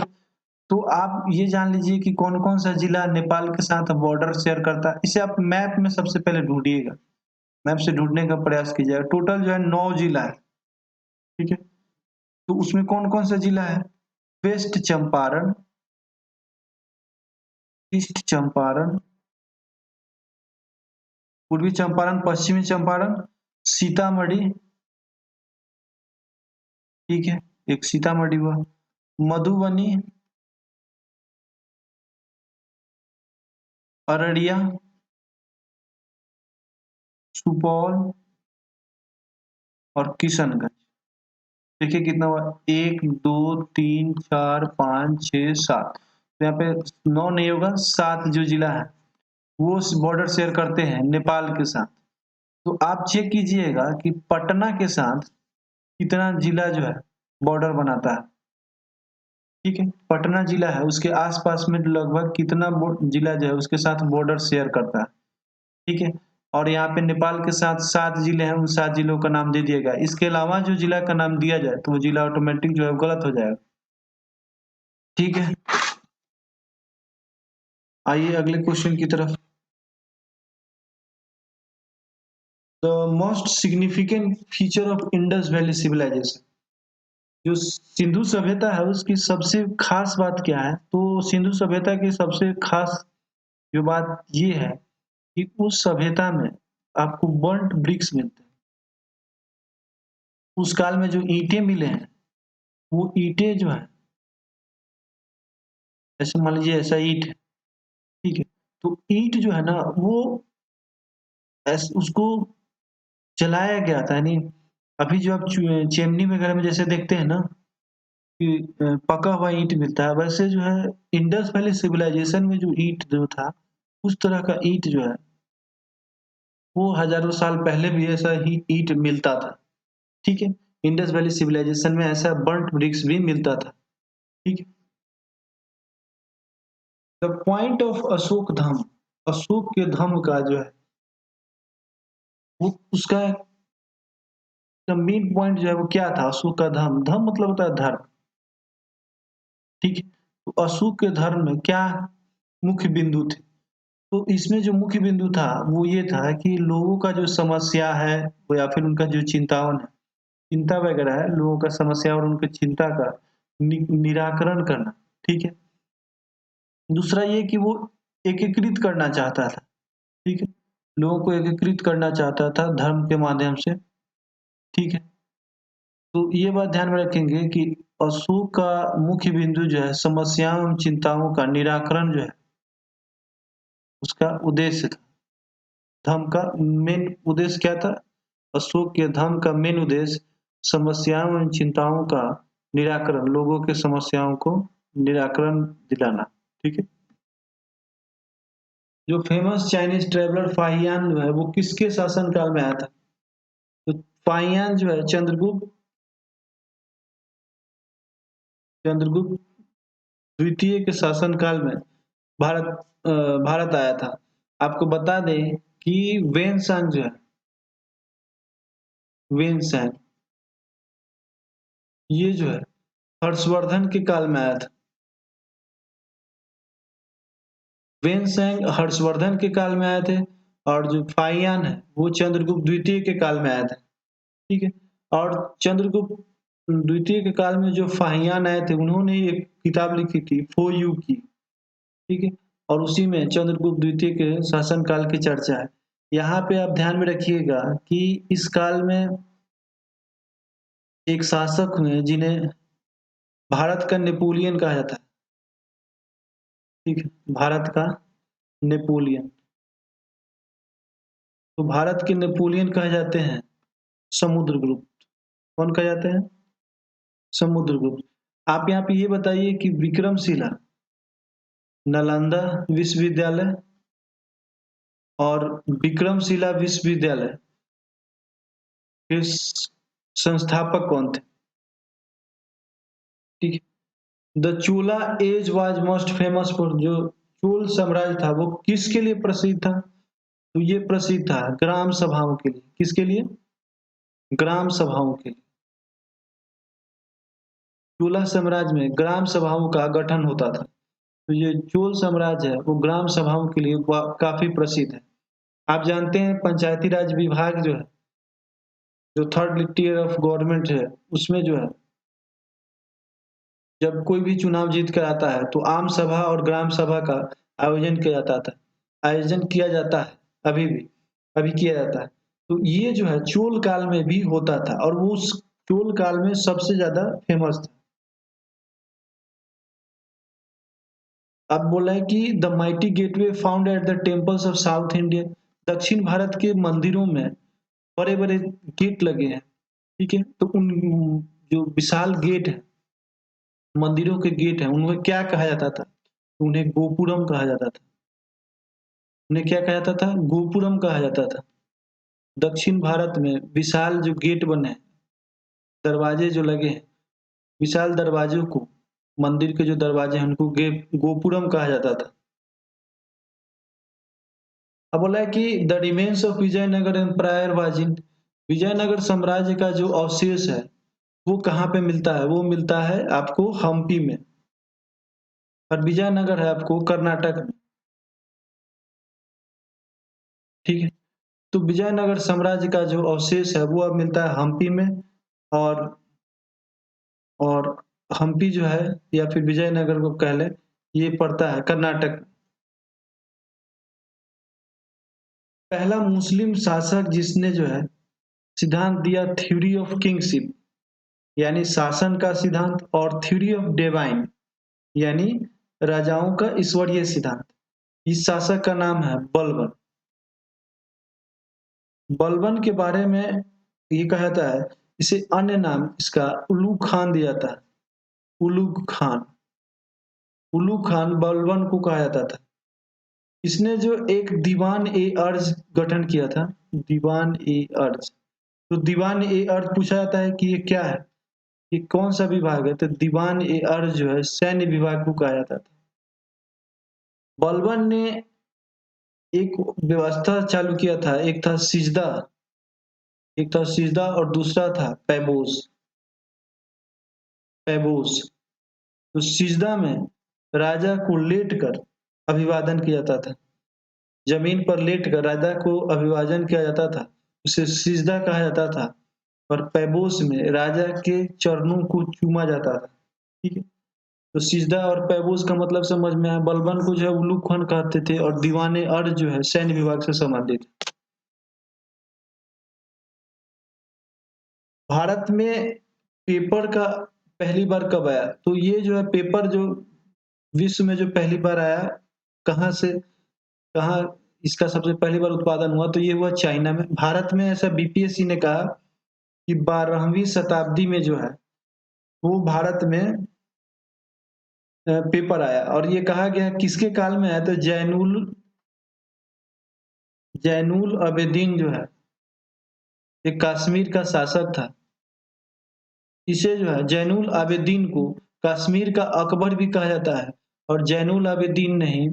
तो आप ये जान लीजिए कि कौन कौन सा जिला नेपाल के साथ बॉर्डर शेयर करता है। इसे आप मैप में सबसे पहले ढूंढिएगा, मैप से ढूंढने का प्रयास कीजिएगा। टोटल जो है 9 जिला है, ठीक है। तो उसमें कौन कौन सा जिला है? वेस्ट चंपारण, ईस्ट चंपारण, पूर्वी चंपारण, पश्चिमी चंपारण, सीतामढ़ी, ठीक है, एक सीतामढ़ी हुआ, मधुबनी, अररिया, सुपौल, और किशनगंज। देखिए कितना हुआ, 1 2 3 4 5 6 7। तो यहाँ पे 9 नहीं होगा, 7 जो जिला है वो बॉर्डर शेयर करते हैं नेपाल के साथ। तो आप चेक कीजिएगा कि पटना के साथ कितना जिला जो है बॉर्डर बनाता है। ठीक है, पटना जिला है उसके आसपास में लगभग कितना जिला जो है उसके साथ बॉर्डर शेयर करता है। ठीक है, और यहाँ पे नेपाल के साथ 7 जिले हैं, उन 7 जिलों का नाम दे दिया गया। इसके अलावा जो जिला का नाम दिया जाए तो वो जिला ऑटोमेटिक जो है गलत हो जाएगा। ठीक है, आइए अगले क्वेश्चन की तरफ। The most significant feature of Indus valley civilization, जो सिंधु सभ्यता है उसकी सबसे खास बात क्या है? तो सिंधु सभ्यता की सबसे खास जो बात ये है कि उस सभ्यता में आपको बर्न्ट ब्रिक्स मिलते हैं। उस काल में जो ईंटें मिले हैं वो ईंटें जो है, ऐसे मान लीजिए ऐसा ईंट है, ठीक है, तो ईंट जो है ना वो उसको जलाया गया था। यानी अभी जो आप चिमनी वगैरह में जैसे देखते हैं ना कि पका हुआ ईंट मिलता है, वैसे जो है इंडस वैली सिविलाइजेशन में जो ईंट जो था उस तरह का ईंट जो है वो हजारों साल पहले भी ऐसा ही ईंट मिलता था। ठीक है, इंडस वैली सिविलाइजेशन में ऐसा बर्न्ट ब्रिक्स भी मिलता था। ठीक है, the point of Ashok Dham, Ashok के धाम का जो है वो उसका मेन पॉइंट जो है वो क्या था? अशोक का धाम, धम मतलब होता है धर्म। ठीक है, तो अशोक के धर्म में क्या मुख्य बिंदु थे? तो इसमें जो मुख्य बिंदु था वो ये था कि लोगों का जो समस्या है वो या फिर उनका जो चिंतावन है, चिंता वगैरह है, लोगों का समस्या और उनकी चिंता का निराकरण करना। ठीक है, दूसरा ये कि वो एकीकृत करना चाहता था। ठीक है, लोगों को एकीकृत करना चाहता था धर्म के माध्यम से। ठीक है, तो ये बात ध्यान में रखेंगे कि अशोक का मुख्य बिंदु जो है समस्याओं एवं चिंताओं का निराकरण जो है उसका उद्देश्य था। धर्म का मेन उद्देश्य क्या था? अशोक के धर्म का मेन उद्देश्य समस्याओं एवं चिंताओं का निराकरण, लोगों के समस्याओं को निराकरण दिलाना। ठीक है, जो फेमस चाइनीज ट्रेवलर फाहियान जो है वो किसके शासन काल में आया था? तो फाहियान जो है चंद्रगुप्त द्वितीय के शासन काल में भारत भारत आया था। आपको बता दें कि वेनसांग जो है, वेनसांग ये जो है हर्षवर्धन के काल में आया था। वेनसैंग हर्षवर्धन के काल में आए थे और जो फाहियान है वो चंद्रगुप्त द्वितीय के काल में आया था। ठीक है, और चंद्रगुप्त द्वितीय के काल में जो फाहियान आए थे उन्होंने एक किताब लिखी थी फो यू की। ठीक है, और उसी में चंद्रगुप्त द्वितीय के शासन काल की चर्चा है। यहाँ पे आप ध्यान में रखिएगा कि इस काल में एक शासक हुए जिन्हें भारत का नेपोलियन कहा जाता है। ठीक है, भारत का नेपोलियन। तो भारत के नेपोलियन कहे जाते हैं समुद्रगुप्त। कौन कहे जाते हैं? समुद्रगुप्त। आप यहाँ पे ये बताइए कि विक्रमशिला नालंदा विश्वविद्यालय और विक्रमशिला विश्वविद्यालय के संस्थापक कौन थे? ठीक है, the Chola age was most famous for, जो चोल साम्राज्य था वो किसके लिए प्रसिद्ध था? तो ये प्रसिद्ध था ग्राम सभाओं के लिए। किसके लिए? ग्राम सभाओं के लिए। चोला साम्राज्य में ग्राम सभाओं का गठन होता था। तो ये चोल साम्राज्य है वो ग्राम सभाओं के लिए काफी प्रसिद्ध है। आप जानते हैं पंचायती राज विभाग जो है, जो थर्ड टियर ऑफ गवर्नमेंट है, उसमें जो है जब कोई भी चुनाव जीत कर आता है तो आम सभा और ग्राम सभा का आयोजन किया जाता था, आयोजन किया जाता है, अभी भी अभी किया जाता है। तो ये जो है चोल काल में भी होता था और वो उस चोल काल में सबसे ज्यादा फेमस था। अब बोला है कि the mighty gateway found at the temples of south India, दक्षिण भारत के मंदिरों में बड़े बड़े गेट लगे हैं। ठीक है। तो उन जो विशाल गेट है, मंदिरों के गेट हैं, उन्हें क्या कहा जाता था? उन्हें गोपुरम कहा जाता था। उन्हें क्या कहा जाता था? गोपुरम कहा जाता था। दक्षिण भारत में विशाल जो गेट बने हैं, दरवाजे जो लगे हैं, विशाल दरवाजों को, मंदिर के जो दरवाजे हैं उनको गोपुरम कहा जाता था। अब बोला है कि the remains of Vijayanagara empire was in, Vijayanagara साम्राज्य का जो अवशेष है वो कहाँ पे मिलता है? वो मिलता है आपको हम्पी में, और विजयनगर है आपको कर्नाटक में। ठीक है। तो विजयनगर साम्राज्य का जो अवशेष है वो अब मिलता है हम्पी में, और और हम्पी जो है या फिर विजयनगर को कह लें, ये पड़ता है कर्नाटक में। पहला मुस्लिम शासक जिसने जो है सिद्धांत दिया थ्योरी ऑफ किंगशिप, यानी शासन का सिद्धांत, और थ्योरी ऑफ डिवाइन, यानी राजाओं का ईश्वरीय सिद्धांत, इस शासक का नाम है बलबन। बलबन के बारे में ये कहा जाता है, इसे अन्य नाम इसका उल्लू खान दिया जाता है। उल्लू खान, उल्लू खान बलबन को कहा जाता था। इसने जो एक दीवान ए अर्ज गठन किया था, दीवान ए अर्ज, तो दीवान ए अर्ज पूछा जाता है कि ये क्या है, ये कौन सा विभाग है? तो दीवान ए अर्ज जो है सैन्य विभाग को कहा जाता था। बलबन ने एक व्यवस्था चालू किया था, एक था सिजदा और दूसरा था पैबोस। पैबोस, तो सिजदा में राजा को लेट कर अभिवादन किया जाता था, जमीन पर लेट कर राजा को अभिवादन किया जाता था, उसे सिजदा कहा जाता था। और पैबोस में राजा के चरणों को चूमा जाता था। ठीक है। तो सिजदा और पैबोस का मतलब समझ में आया। बलबन को जो है उल्लू खान कहते थे, और दीवाने अर्ज जो है सैन्य विभाग से संबंधित। भारत में पेपर का पहली बार कब आया? तो ये जो है पेपर जो विश्व में जो पहली बार आया, कहाँ से कहाँ इसका सबसे पहली बार उत्पादन हुआ? तो ये हुआ चाइना में। भारत में ऐसा बीपीएससी ने कहा कि 12वीं शताब्दी में जो है वो भारत में पेपर आया, और ये कहा गया किसके काल में आया? तो जैनुल आबेदीन जो है एक कश्मीर का शासक था। इसे जो है जैनुल आबेदीन को कश्मीर का अकबर भी कहा जाता है, और जैनुल आबेदीन नहीं,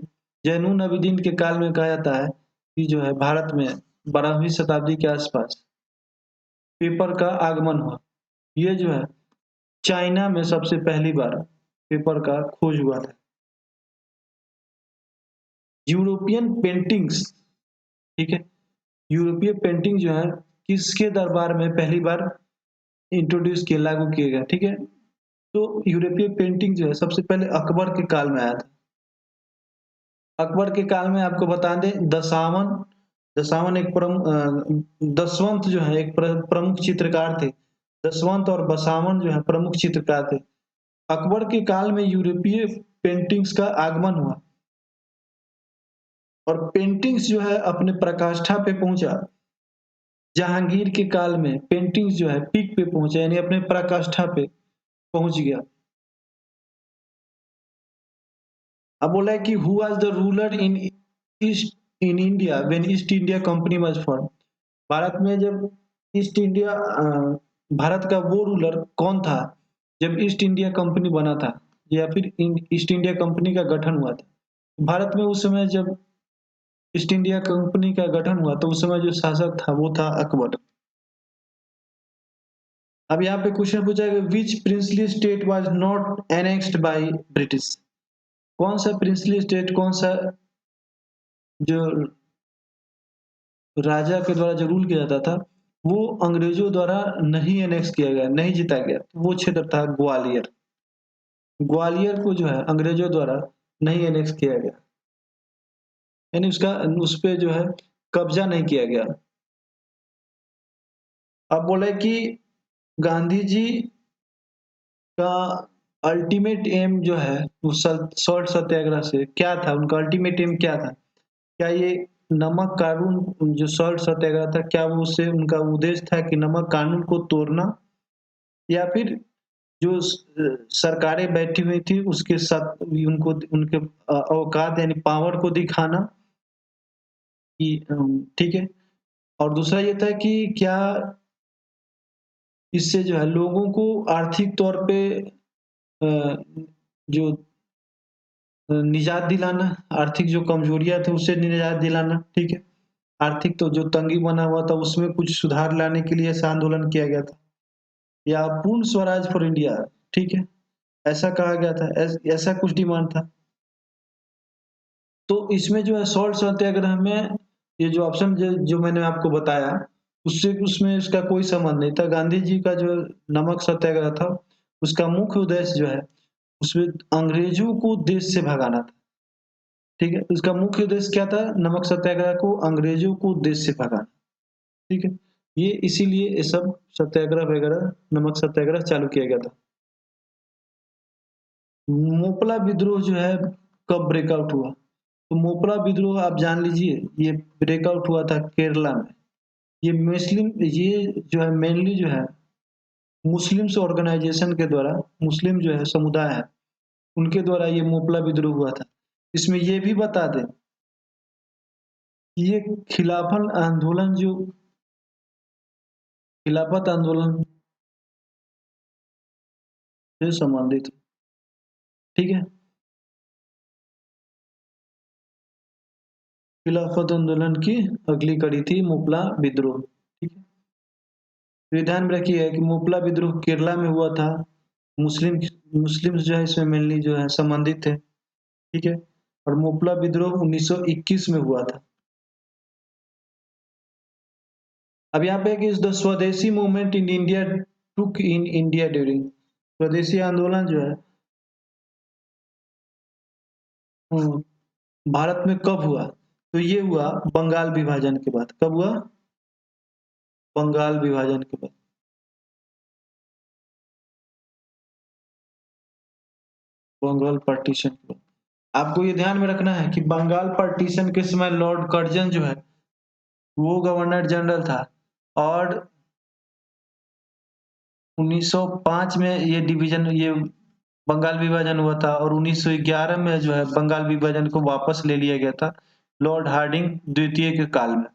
जैनुल आबेदीन के काल में कहा जाता है कि जो है भारत में 12वीं शताब्दी के आसपास पेपर का आगमन हुआ। ये जो है चाइना में सबसे पहली बार पेपर का खोज हुआ था। यूरोपियन पेंटिंग्स, ठीक है, यूरोपीय पेंटिंग जो है किसके दरबार में पहली बार इंट्रोड्यूस किए, लागू किए गए? ठीक है। तो यूरोपीय पेंटिंग जो है सबसे पहले अकबर के काल में आया था। अकबर के काल में आपको बता दें, दशावन, दशावन एक दसवंत जो है एक प्रमुख चित्रकार थे। दसवंत और बसावन जो है प्रमुख चित्रकार थे। अकबर के काल में यूरोपीय पेंटिंग्स का आगमन हुआ, और पेंटिंग्स जो है अपने प्रकाष्ठा पे पहुंचा। जहांगीर के काल में पेंटिंग्स जो है पीक पे पहुंचा, यानी अपने पराकाष्ठा पे पहुंच गया। अब बोला है कि who was the ruler east in India when east India company was form. Bharat में जब ईस्ट इंडिया भारत का वो रूलर कौन था जब ईस्ट इंडिया कंपनी बना था, या फिर ईस्ट इंडिया कंपनी का गठन हुआ था? भारत में उस समय जब ईस्ट इंडिया कंपनी का गठन हुआ तो उस समय जो शासक था वो था अकबर। अब यहाँ पे क्वेश्चन पूछा है, which princely state was not annexed by British? कौन सा प्रिंसली स्टेट, कौन सा जो राजा के द्वारा जो रूल किया जाता था वो अंग्रेजों द्वारा नहीं एनेक्स किया गया, नहीं जीता गया? तो वो क्षेत्र था ग्वालियर। ग्वालियर को जो है अंग्रेजों द्वारा नहीं एनेक्स किया गया, यानी उसका उस पे जो है कब्जा नहीं किया गया। अब बोले कि गांधी जी का अल्टीमेट एम जो है वो सॉल्ट सत्याग्रह से क्या था? उनका अल्टीमेट एम क्या था? क्या ये नमक कानून जो सॉल्ट सत्याग्रह था, क्या वो उससे उनका उद्देश्य था कि नमक कानून को तोड़ना, या फिर जो सरकारें बैठी हुई थी उसके साथ उनको उनके औकात यानी पावर को दिखाना कि ठीक है। और दूसरा ये था कि क्या इससे जो है लोगों को आर्थिक तौर पे जो निजात दिलाना, आर्थिक जो कमजोरियां थी उससे निजात दिलाना, ठीक है। आर्थिक तो जो तंगी बना हुआ था उसमें कुछ सुधार लाने के लिए ऐसा आंदोलन किया गया था, या पूर्ण स्वराज फॉर इंडिया, ठीक है, ऐसा कहा गया था, ऐसा कुछ डिमांड था। तो इसमें जो है सॉल्ट सत्याग्रह में ये जो ऑप्शन जो मैंने आपको बताया, उससे उसमें इसका कोई संबंध नहीं था। गांधी जी का जो नमक सत्याग्रह था, उसका मुख्य उद्देश्य जो है उसमें अंग्रेजों को देश से भगाना था, ठीक है। उसका मुख्य उद्देश्य क्या था? नमक सत्याग्रह को अंग्रेजों को देश से भगाना, ठीक है। ये इसीलिए ये सब सत्याग्रह वगैरह, नमक सत्याग्रह चालू किया गया था। मोपला विद्रोह जो है कब ब्रेकआउट हुआ? तो मोपला विद्रोह आप जान लीजिए, ये ब्रेकआउट हुआ था केरला में। ये जो है मेनली जो है मुस्लिम्स ऑर्गेनाइजेशन के द्वारा, मुस्लिम जो है समुदाय है, उनके द्वारा ये मोपला विद्रोह हुआ था। इसमें ये भी बता दें कि ये खिलाफत आंदोलन से संबंधित, ठीक है। खिलाफत आंदोलन की अगली कड़ी थी मोपला विद्रोह, ठीक है। तो ये ध्यान में रखिए कि मोपला विद्रोह केरला में हुआ था। मुस्लिम मुस्लिम जो है इसमें मेनली जो है संबंधित थे, ठीक है। और मोपला विद्रोह 1921 में हुआ था। अब यहाँ पे कि द स्वदेशी movement in India took in India during, स्वदेशी आंदोलन जो है भारत में कब हुआ? तो ये हुआ बंगाल विभाजन के बाद। कब हुआ? बंगाल विभाजन के बाद। बंगाल पार्टीशन के बाद। आपको ये ध्यान में रखना है कि बंगाल पार्टीशन के समय लॉर्ड कर्जन जो है वो गवर्नर जनरल था, और 1905 में ये बंगाल विभाजन हुआ था, और 1911 में जो है बंगाल विभाजन को वापस ले लिया गया था लॉर्ड हार्डिंग द्वितीय के काल में।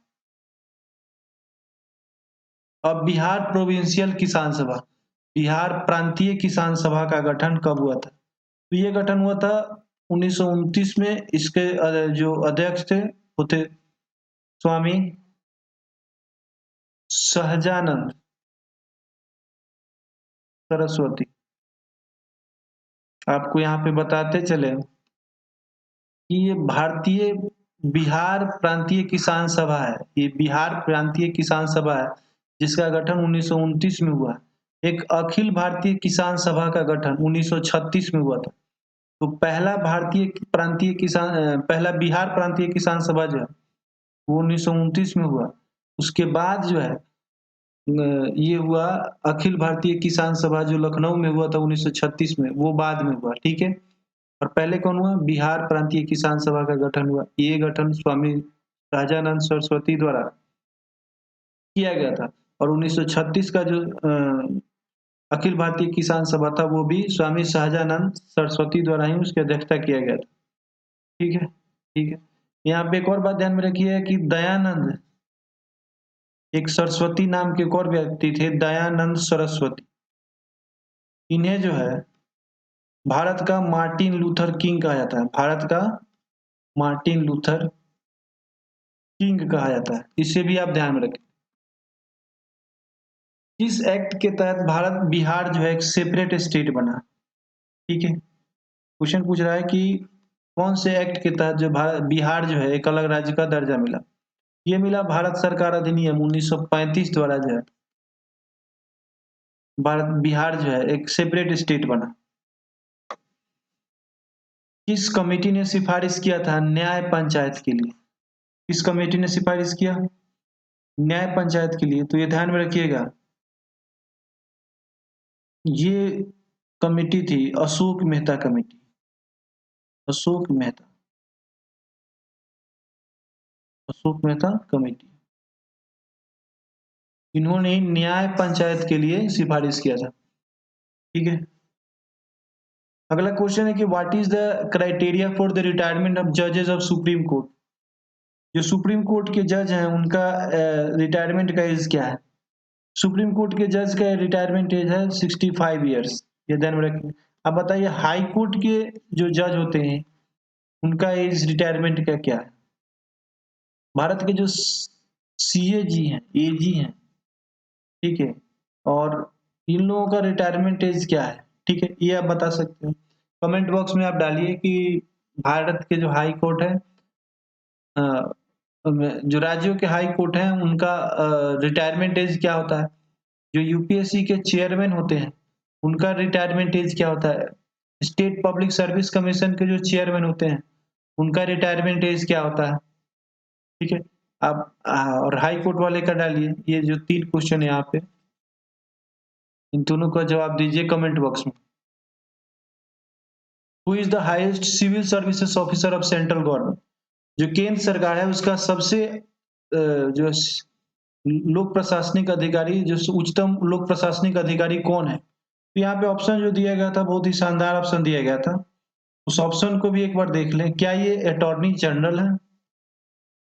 अब बिहार प्रोविंशियल किसान सभा, बिहार प्रांतीय किसान सभा का गठन कब हुआ था? तो ये गठन हुआ था 1929 में। इसके जो अध्यक्ष थे वो थे स्वामी सहजानंद सरस्वती। आपको यहाँ पे बताते चले कि ये भारतीय बिहार प्रांतीय किसान सभा है, ये बिहार प्रांतीय किसान सभा है, जिसका गठन 1929 में हुआ। एक अखिल भारतीय किसान सभा का गठन 1936 में हुआ था। तो पहला बिहार प्रांतीय किसान सभा जो है वो 1929 में हुआ। उसके बाद जो है ये हुआ अखिल भारतीय किसान सभा, जो लखनऊ में हुआ था 1936 में, वो बाद में हुआ, ठीक है। और पहले कौन हुआ? बिहार प्रांतीय किसान सभा का गठन हुआ। ये गठन स्वामी सहजानंद सरस्वती द्वारा किया गया था। और 1936 का जो अखिल भारतीय किसान सभा था वो भी स्वामी सहजानंद सरस्वती द्वारा ही उसकी अध्यक्षता किया गया था, ठीक है। ठीक है। यहाँ पे एक और बात ध्यान में रखिए कि दयानंद, एक सरस्वती नाम के एक और व्यक्ति थे, दयानंद सरस्वती। इन्हें जो है भारत का मार्टिन लूथर किंग कहा जाता है। भारत का मार्टिन लूथर किंग कहा जाता है। इसे भी आप ध्यान में रखें। इस एक्ट के तहत भारत बिहार जो है एक सेपरेट स्टेट बना, ठीक है। क्वेश्चन पूछ रहा है कि कौन से एक्ट के तहत जो भारत बिहार जो है एक अलग राज्य का दर्जा मिला? ये मिला भारत सरकार अधिनियम 1935 द्वारा जो है भारत बिहार जो है एक सेपरेट स्टेट बना। किस कमेटी ने सिफारिश किया था न्याय पंचायत के लिए? किस कमेटी ने सिफारिश किया न्याय पंचायत के लिए? तो ये ध्यान में रखिएगा, ये कमेटी थी अशोक मेहता कमेटी। अशोक मेहता, अशोक मेहता कमेटी, इन्होंने न्याय पंचायत के लिए सिफारिश किया था। ठीक है, अगला क्वेश्चन है कि what is the criteria for the retirement of जजेस ऑफ सुप्रीम कोर्ट। जो सुप्रीम कोर्ट के जज हैं उनका रिटायरमेंट का एज क्या है? सुप्रीम कोर्ट के जज का रिटायरमेंट एज है 65 ईयर्स, ये ध्यान में रखिए। अब बताइए हाई कोर्ट के जो जज होते हैं उनका एज रिटायरमेंट का क्या है? भारत के जो सीए जी हैं, एजी हैं, ठीक है, और इन लोगों का रिटायरमेंट एज क्या है? ठीक है, ये आप बता सकते हो। कमेंट बॉक्स में आप डालिए कि भारत के जो हाई कोर्ट है, जो राज्यों के हाई कोर्ट हैं उनका रिटायरमेंट एज क्या होता है? जो यूपीएससी के चेयरमैन होते हैं उनका रिटायरमेंट एज क्या होता है? स्टेट पब्लिक सर्विस कमीशन के जो चेयरमैन होते हैं उनका रिटायरमेंट एज क्या होता है? ठीक है, आप और हाई कोर्ट वाले का डालिए। ये जो 3 क्वेश्चन है यहाँ पे, इन दोनों का जवाब दीजिए कमेंट बॉक्स में। Who is the highest civil services officer of central government? जो केंद्र सरकार है उसका सबसे जो लोक प्रशासनिक अधिकारी, जो उच्चतम लोक प्रशासनिक अधिकारी कौन है? तो यहाँ पे ऑप्शन जो दिया गया था बहुत ही शानदार ऑप्शन दिया गया था। उस ऑप्शन को भी एक बार देख लें। क्या ये अटॉर्नी जनरल है?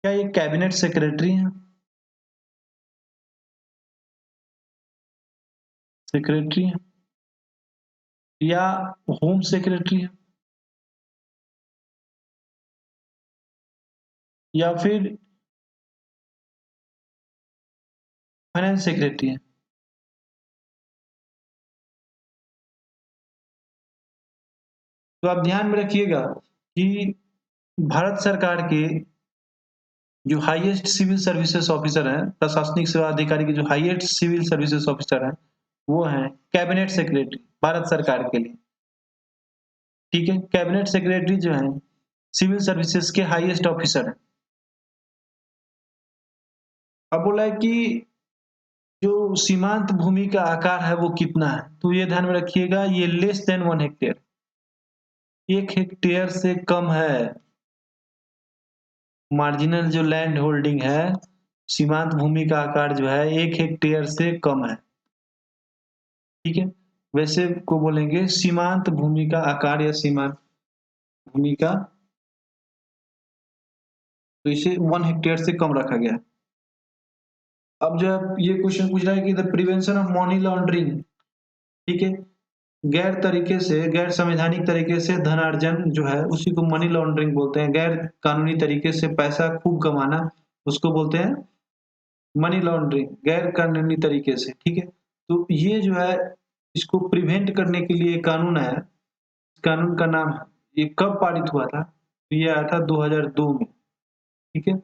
क्या ये कैबिनेट सेक्रेटरी है? सेक्रेटरी है या होम सेक्रेटरी है या फिर फाइनेंस सेक्रेटरी है? तो आप ध्यान में रखिएगा कि भारत सरकार के जो हाईएस्ट सिविल सर्विसेज ऑफिसर हैं, प्रशासनिक सेवा अधिकारी के जो हाईएस्ट सिविल सर्विसेज ऑफिसर हैं, वो हैं कैबिनेट सेक्रेटरी भारत सरकार के लिए। ठीक है, कैबिनेट सेक्रेटरी जो है सिविल सर्विसेज के हाईएस्ट ऑफिसर है। अब बोला है कि जो सीमांत भूमि का आकार है वो कितना है? तो ये ध्यान में रखिएगा, ये लेस देन 1 हेक्टेयर, 1 हेक्टेयर से कम है। मार्जिनल जो लैंड होल्डिंग है, सीमांत भूमि का आकार जो है 1 हेक्टेयर से कम है। ठीक है, वैसे को बोलेंगे सीमांत भूमि का आकार या सीमांत भूमि का, तो इसे 1 हेक्टेयर से कम रखा गया है। अब जो है ये क्वेश्चन पूछ रहा है कि the prevention of money laundering, ठीक है, गैर तरीके से, गैर संवैधानिक तरीके से धन अर्जन जो है उसी को मनी लॉन्ड्रिंग बोलते हैं। गैर कानूनी तरीके से पैसा खूब कमाना उसको बोलते हैं मनी लॉन्ड्रिंग, गैर कानूनी तरीके से। ठीक है, तो ये जो है इसको प्रिवेंट करने के लिए कानून है। इस कानून का नाम, ये कब पारित हुआ था? तो ये आया था 2002 में। ठीक है,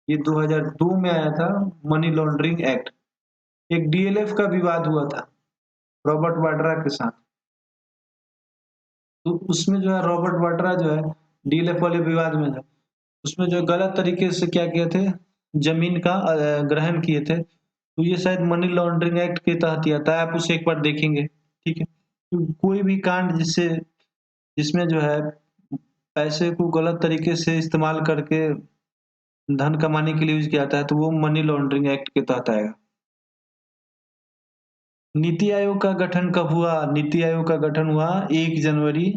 ये 2002 में आया था मनी लॉन्ड्रिंग एक्ट। एक डीएलएफ का विवाद हुआ था रॉबर्ट वाड्रा के साथ, तो उसमें जो है रॉबर्ट वाड्रा जो है डीएलएफ वाले विवाद में था, उसमें जो गलत तरीके से क्या किए थे, जमीन का ग्रहण किए थे। तो ये शायद मनी लॉन्ड्रिंग एक्ट के तहत ही आता है, आप उसे एक बार देखेंगे। ठीक है, तो कोई भी कांड जिससे जिसमें जो है पैसे को गलत तरीके से इस्तेमाल करके धन कमाने के लिए यूज किया जाता है तो वो मनी लॉन्ड्रिंग एक्ट के तहत आएगा। नीति आयोग का गठन कब हुआ? नीति आयोग का गठन हुआ 1 जनवरी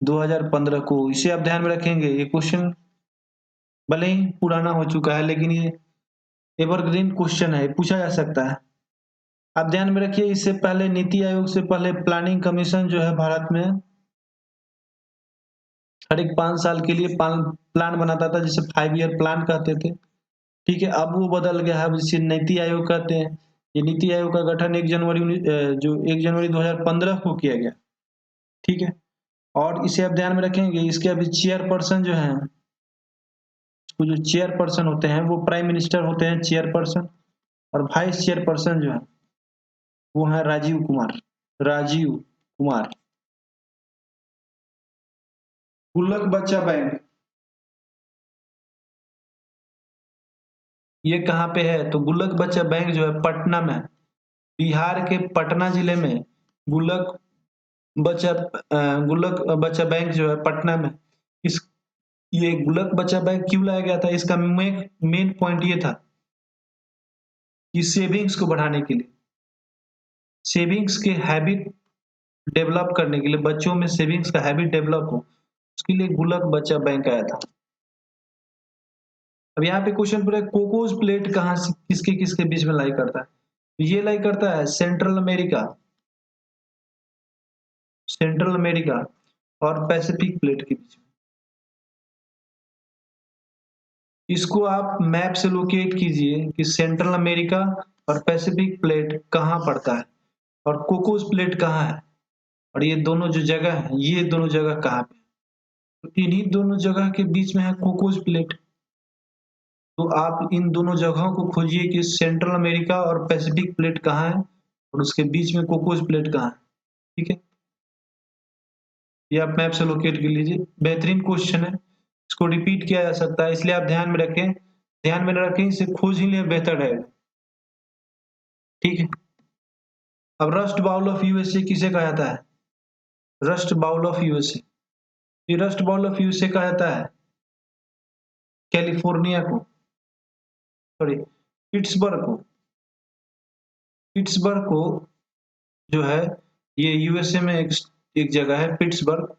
2015 को। इसे आप ध्यान में रखेंगे। ये क्वेश्चन भले ही पुराना हो चुका है लेकिन ये एवरग्रीन क्वेश्चन है, पूछा जा सकता है। आप ध्यान में रखिए, इससे पहले नीति आयोग से पहले प्लानिंग कमीशन जो है भारत में हर एक 5 साल के लिए प्लान बनाता था, जिसे 5 ईयर प्लान कहते थे। ठीक है, अब वो बदल गया है, जिसे नीति आयोग कहते हैं। ये नीति आयोग का गठन 1 जनवरी 2015 को किया गया। ठीक है, और इसे आप ध्यान में रखेंगे, इसके अभी चेयरपर्सन जो है, वो जो चेयरपर्सन होते हैं वो प्राइम मिनिस्टर होते हैं चेयरपर्सन, और वाइस चेयरपर्सन जो है वो है राजीव कुमार। राजीव कुमार। गुल्लक बच्चा बैंक, ये कहाँ पे है? तो गुल्लक बच्चा बैंक जो है पटना में, बिहार के पटना जिले में गुल्लक गुल्लक बच्चा बैंक जो है पटना में, इस ये गुल्लक बचत बैंक क्यों लाया गया था? इसका मेन पॉइंट ये था कि सेविंग्स को बढ़ाने के लिए, सेविंग्स के हैबिट डेवलप करने के लिए, बच्चों में सेविंग्स का हैबिट डेवलप हो, उसके लिए गुल्लक बचत बैंक आया था। अब यहाँ पे क्वेश्चन पूरा कोकोस प्लेट कहाँ से किसके किसके बीच में लाई करता है? ये लाई करता है सेंट्रल अमेरिका और पैसिफिक प्लेट के बीच में। इसको आप मैप से लोकेट कीजिए कि सेंट्रल अमेरिका और पैसिफिक प्लेट कहाँ पड़ता है और कोकोस प्लेट कहाँ है, और ये दोनों जो जगह है, ये दोनों जगह कहाँ पे? तो इन्हीं दोनों जगह के बीच में है कोकोस प्लेट। तो आप इन दोनों जगहों को खोजिए कि सेंट्रल अमेरिका और पैसिफिक प्लेट कहाँ है और उसके बीच में कोकोस प्लेट कहाँ है। ठीक है, ये आप मैप से लोकेट कर लीजिए। बेहतरीन क्वेश्चन है, इसको रिपीट किया जा सकता है, इसलिए आप ध्यान में रखें, ध्यान में रखें, इसे खोज ही लें, बेहतर रहेगा। ठीक है, अब रस्ट बाउल ऑफ यूएसए किसे कहा जाता है? रस्ट बाउल ऑफ यूएसए, ये रस्ट बाउल ऑफ यूएसए कहा जाता है कैलिफोर्निया को, सॉरी पिट्सबर्ग को। पिट्सबर्ग को जो है, ये यूएसए में एक जगह है पिट्सबर्ग,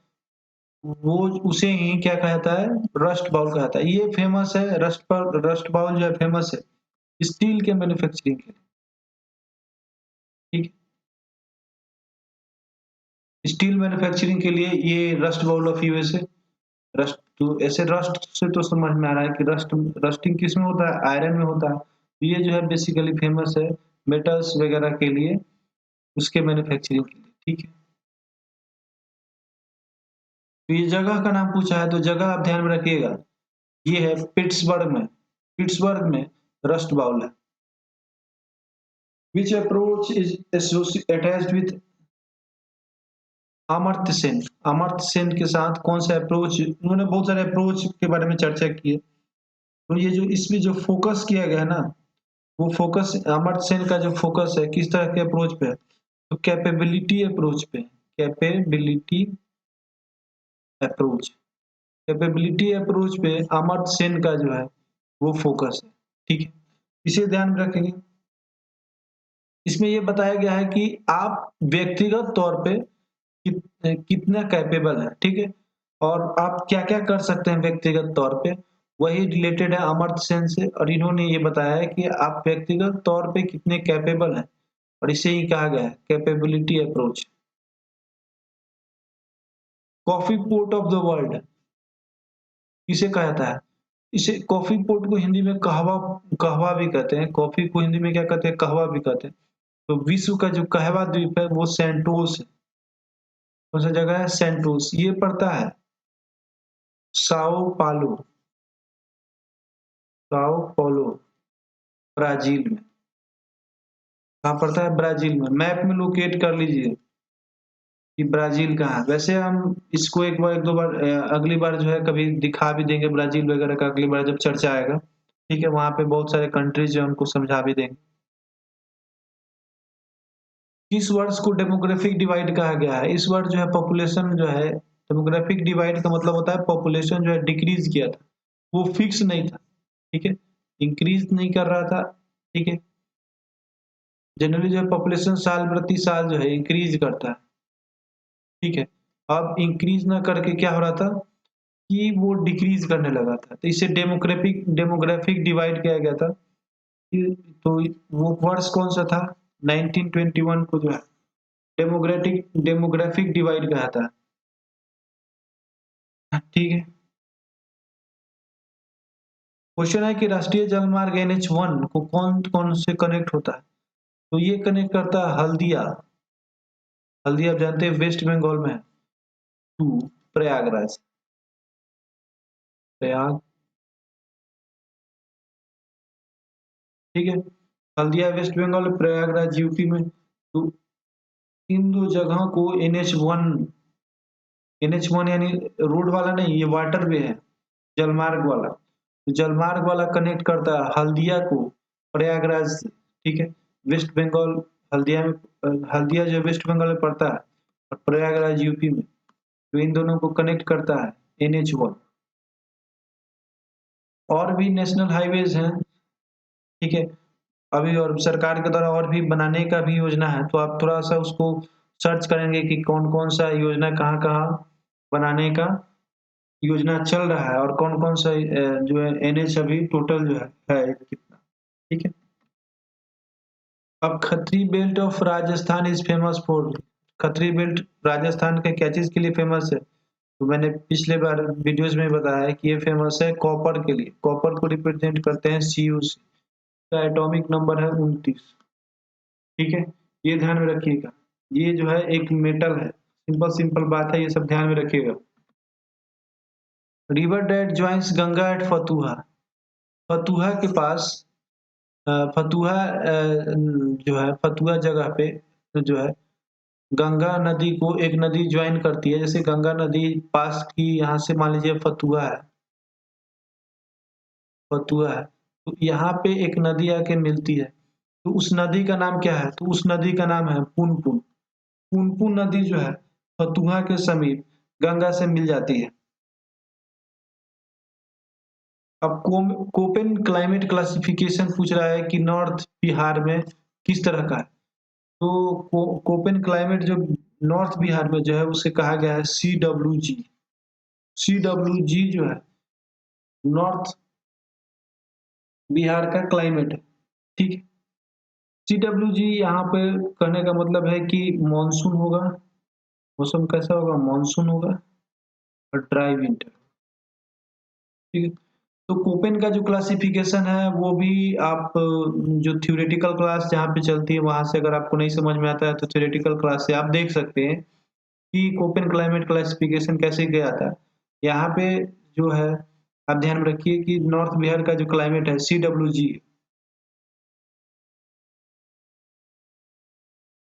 वो उसे ही क्या कहा जाता है? रस्ट बाउल कहा जाता है। ये फेमस है, रस्ट बाउल जो है फेमस है स्टील के मैन्युफैक्चरिंग के लिए। ठीक, स्टील मैन्युफैक्चरिंग के लिए ये rust bowl of USA. Rust तो ऐसे रस्ट से तो समझ में आ रहा है कि रस्टिंग किस में होता है? आयरन में होता है। तो ये जो है बेसिकली फेमस है मेटल्स वगैरह के लिए, उसके मैन्युफैक्चरिंग के लिए। ठीक है, तो ये जगह का नाम पूछा है, तो जगह आप ध्यान में रखिएगा, ये है पिट्सबर्ग में। पिट्सबर्ग में रस्ट बाउल है। Which approach is attached with Amartya Sen? Amartya Sen के साथ कौन सा अप्रोच? उन्होंने बहुत सारे अप्रोच के बारे में चर्चा की है। तो ये जो इसमें जो फोकस किया गया है ना, वो फोकस अमर्त्य सेन का जो फोकस है किस तरह के अप्रोच पे है? तो कैपेबिलिटी अप्रोच पे। कैपेबिलिटी अप्रोच, कैपेबिलिटी अप्रोच पे अमर्त्य सेन का जो है वो फोकस है। ठीक है, इसे ध्यान में रखेंगे। इसमें ये बताया गया है कि आप व्यक्तिगत तौर पे कितना कैपेबल है। ठीक है, और आप क्या-क्या कर सकते हैं व्यक्तिगत तौर पे, वही रिलेटेड है अमर्त्य सेन से। और इन्होंने ये बताया है कि आप व्यक्तिगत तौर पे कितने कैपेबल हैं, और इसे ही कहा गया है capability approach. Coffee pot of the world किसे कहा जाता है? इसे कॉफी पोट को हिंदी में कहवा कहवा भी कहते हैं। कॉफी को हिंदी में क्या कहते हैं? कहवा भी कहते हैं। तो विश्व का जो कहवा द्वीप है वो सेंटोस है। कौन सा जगह है? सेंटोस। ये पड़ता है साओ पालो, साओ paulo ब्राजील में। कहाँ पड़ता है? ब्राजील में। मैप में लोकेट कर लीजिए कि ब्राजील कहाँ है। वैसे हम इसको एक दो बार अगली बार जो है कभी दिखा भी देंगे ब्राजील वगैरह का, अगली बार जब चर्चा आएगा। ठीक है, वहां पे बहुत सारे कंट्रीज जो है उनको समझा भी देंगे। किस वर्ड्स को डेमोग्राफिक डिवाइड कहा गया है? इस वर्ड जो है पॉपुलेशन जो है, डेमोग्राफिक डिवाइड का मतलब होता है पॉपुलेशन जो है डिक्रीज किया था, वो फिक्स नहीं था। ठीक है, इंक्रीज नहीं कर रहा था। ठीक है, जनरली जो है पॉपुलेशन साल प्रति साल जो है इंक्रीज करता है। ठीक है, अब इंक्रीज ना करके क्या हो रहा था कि वो डिक्रीज करने लगा था, तो इसे डेमोग्राफिक डेमोग्राफिक डिवाइड किया गया था। तो वो वर्ष कौन सा था? 1921 को जो है डेमोग्राफिक डेमोग्राफिक डिवाइड कहा था। ठीक है, क्वेश्चन है कि राष्ट्रीय जलमार्ग NH1 को कौन कौन से कनेक्ट होता है? तो ये कनेक्ट करता है हल्दिया। हल्दिया आप जानते हैं वेस्ट बंगाल में है, टू प्रयागराज। प्रयाग, ठीक है, हल्दिया वेस्ट बंगाल, प्रयागराज यूपी में। तो इन दो जगहों को NH1 यानी रोड वाला नहीं, ये वाटर वे है, जलमार्ग वाला। तो जलमार्ग वाला कनेक्ट करता है हल्दिया को प्रयागराज से। ठीक है, वेस्ट बंगाल, हल्दिया में, हल्दिया जो वेस्ट बंगाल में पड़ता है और प्रयागराज यूपी में, तो इन दोनों को कनेक्ट करता है NH1। और भी नेशनल हाईवेज हैं, ठीक है? अभी और सरकार के द्वारा और भी बनाने का भी योजना है, तो आप थोड़ा-सा उसको सर्च करेंगे कि कौन-कौन सा योजना कहाँ-कहाँ बनाने का योजना चल रहा है और कौन-कौन सा जो है एनएच अभी टोटल जो है कितना, ठीक है? अब Khatri belt of Rajasthan is famous for, Khatri belt Rajasthan के क्या चीज़ के लिए फेमस है? तो मैंने पिछले बार वीडियोज़ में बताया है कि ये फेमस है कॉपर के लिए। कॉपर को रिप्रेजेंट करते हैं सीयूसी, का एटॉमिक नंबर है 29, ठीक है? ये ध्यान में रखिएगा। ये जो है एक मेटल है, सिंपल बात है, ये सब ध्यान में रखिएगा। River that joins Ganga at Fatuha, Fatuha के पास फतुहा जो है फतुहा जगह पे जो है गंगा नदी को एक नदी जॉइन करती है। जैसे गंगा नदी पास की यहाँ से मान लीजिए फतुहा है, तो यहाँ पे एक नदी आके मिलती है। तो उस नदी का नाम क्या है? तो उस नदी का नाम है पुनपुन। पुनपुन नदी जो है फतुहा के समीप गंगा से मिल जाती है। अब कोपेन क्लाइमेट क्लासिफिकेशन पूछ रहा है कि नॉर्थ बिहार में किस तरह का है। तो कोपेन क्लाइमेट जो नॉर्थ बिहार में जो है उसे कहा गया है CWG। CWG जो है नॉर्थ बिहार का क्लाइमेट है, ठीक है। CWG यहाँ पे कहने का मतलब है कि मानसून होगा, मौसम कैसा होगा? मानसून होगा और ड्राई विंटर, ठीक है। तो कोपेन का जो क्लासिफिकेशन है वो भी आप जो थ्योरेटिकल क्लास जहाँ पे चलती है वहाँ से अगर आपको नहीं समझ में आता है तो थ्योरेटिकल क्लास से आप देख सकते हैं कि कोपेन क्लाइमेट क्लासिफिकेशन कैसे गया था। यहाँ पे जो है आप ध्यान में रखिए कि नॉर्थ बिहार का जो क्लाइमेट है CWG।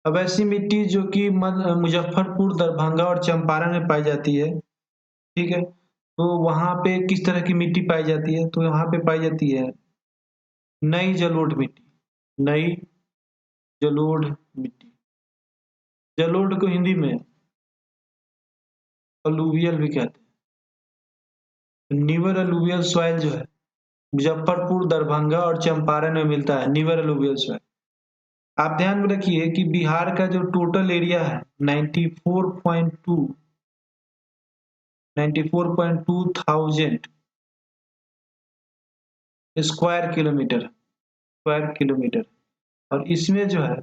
अब ऐसी मिट्टी जो कि मुजफ्फरपुर, दरभंगा और चंपारण में पाई जाती है, ठीक है? तो वहाँ पे किस तरह की मिट्टी पाई जाती है? तो वहाँ पे पाई जाती है नई जलोढ़ मिट्टी, नई जलोढ़ मिट्टी। जलोढ़ को हिंदी में अलूवियल भी कहते हैं। निवर अलूवियल सॉइल जो है मुजफ्फरपुर, दरभंगा और चंपारण में मिलता है निवर अलूवियल सॉइल। आप ध्यान में रखिए कि बिहार का जो टोटल एरिया है 94.2 थाउजेंड स्क्वायर किलोमीटर और इसमें जो है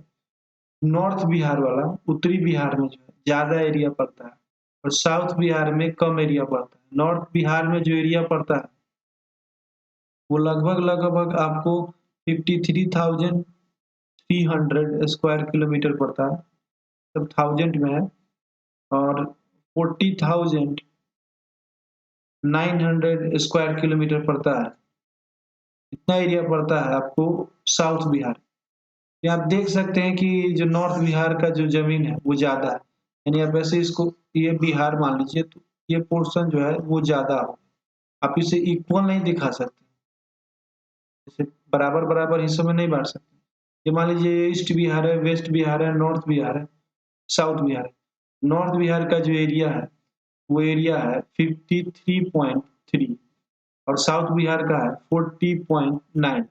नॉर्थ बिहार वाला उत्तरी बिहार में जो है ज़्यादा एरिया पड़ता है और साउथ बिहार में कम एरिया पड़ता है। नॉर्थ बिहार में जो एरिया पड़ता है वो लगभग आपको 53,300 स्क्वायर किलोमीटर पड़ता है, सब थाउजेंड में है और 40,900 स्क्वायर किलोमीटर पड़ता है। इतना एरिया पड़ता है आपको साउथ बिहार। ये आप देख सकते हैं कि जो नॉर्थ बिहार का जो ज़मीन है वो ज़्यादा है। यानी आप ऐसे इसको ये बिहार मान लीजिए तो ये पोर्शन जो है वो ज़्यादा हो। आप इसे इक्वल नहीं दिखा सकते। जैसे बराबर-बराबर हिस्सों में नहीं बाँट सकते। ये मान लीजिए ईस्ट बिहार है, वेस्ट बिहार है, नॉर्थ बिहार है, साउथ बिहार है। नॉर्थ बिहार का जो एरिया है वो एरिया है 53.3 और साउथ बिहार का है 40.9।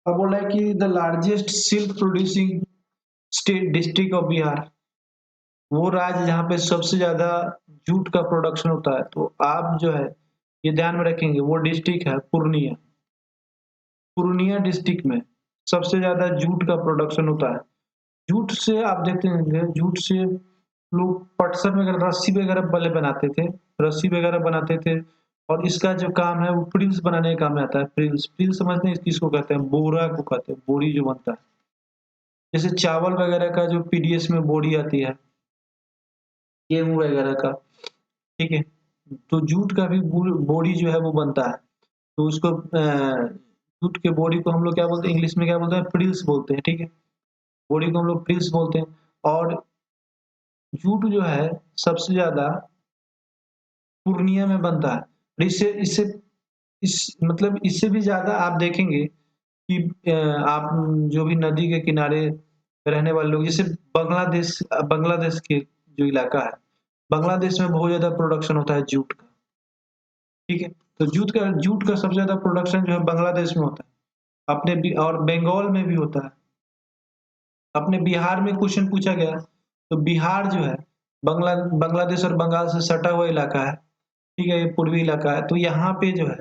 अब बोला है कि the largest silk producing state district of Bihar, वो राज्य जहाँ पे सबसे ज़्यादा जूट का प्रोडक्शन होता है। तो आप जो है ये ध्यान में रखेंगे वो डिस्ट्रिक्ट है पूर्णिया। पूर्णिया डिस्ट्रिक्ट में सबसे ज़्यादा जूट का प्रोडक्शन होता है। जूट से आप देखते होंगे जूट से लोग पटसन वगैरह रस्सी वगैरह पहले बनाते थे, रस्सी वगैरह बनाते थे और इसका जो काम है वो प्रिल्स बनाने का काम में आता है। प्रिल्स प्रिल्स समझते हैं किसको कहते हैं? बोरा को कहते हैं, बोरी जो बनता है। जैसे चावल वगैरह का जो पीडीएस में बोरी आती है, गेहूँ वगैरह का, ठीक है? तो जूट का भी बोरी जो है वो बनता है। तो उसको जूट के बोरी को हम लोग क्या बोलते हैं? इंग्लिश में क्या बोलते हैं? प्रिल्स बोलते हैं, ठीक है? बोरी को हम लोग प्रिल्स बोलते हैं और जूट जो है सबसे ज़्यादा पूर्णिया में बनता है। और इससे इससे इस मतलब इससे भी ज़्यादा आप देखेंगे कि आप जो भी नदी के किनारे रहने वाले लोग जैसे बांग्लादेश के जो इलाका है, बांग्लादेश में बहुत ज़्यादा प्रोडक्शन होता है जूट का। ठीक है। तो जूट का सबसे ज़्यादा प्रोडक्शन जो है बांग्लादेश में होता है, और बंगाल में भी होता है। अपने बिहार में क्वेश्चन पूछा गया, तो बिहार जो है बांग्लादेश और बंगाल से सटा हुआ इलाका है, ठीक है, ये पूर्वी इलाका है, तो यहाँ पे जो है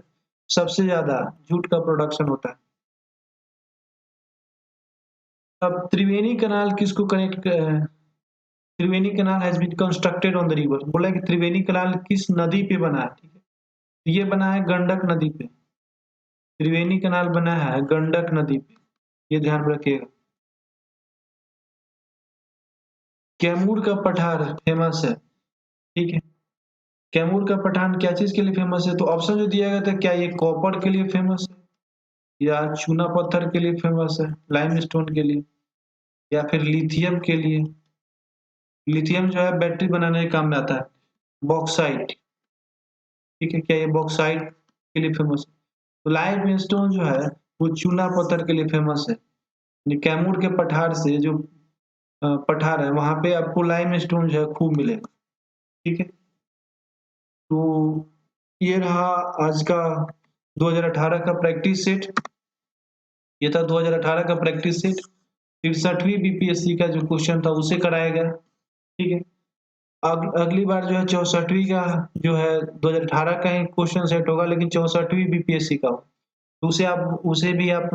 सबसे ज़्यादा जूट का प्रोडक्शन होता है। अब त्रिवेणी कैनाल किसको Triveni canal has been constructed on the river, बोला कि त्रिवेणी कैनाल किस नदी पे बना है, ठीक है? ये बना है गंडक नदी पे। त्रिवेणी कैनाल बना है गंडक नदी पे, ये ध्यान रखिएगा। कैमूर का पठार फेमस है, ठीक है। कैमूर का पठान क्या चीज़ के लिए फेमस है? तो ऑप्शन जो दिया गया था, क्या ये कॉपर के लिए फेमस है, या चूना पत्थर के लिए फेमस है, लाइमस्टोन के लिए, या फिर लिथियम के लिए? लिथियम जो है बैटरी बनाने के काम में आता है। बॉक्साइट, ठीक है, क्या ये बॉक्साइट के लिए फेमस है? तो लाइमस्टोन जो है वो चूना पत्थर के लिए फेमस है। ये कैमूर के पठार से जो पठार है वहाँ पे आपको लाइमस्टोन जो है खूब मिलेगा, ठीक है। तो ये रहा आज का 2018 का प्रैक्टिस सेट। ये था 2018 का प्रैक्टिस सेट। 63वीं बीपीएससी का जो क्वेश्चन था उसे कराया गया, ठीक है। अगली बार जो है 64वीं का जो है 2018 का ही क्वेश्चन सेट होगा, लेकिन 64वीं बीपीएससी का हो, तो उसे भी आप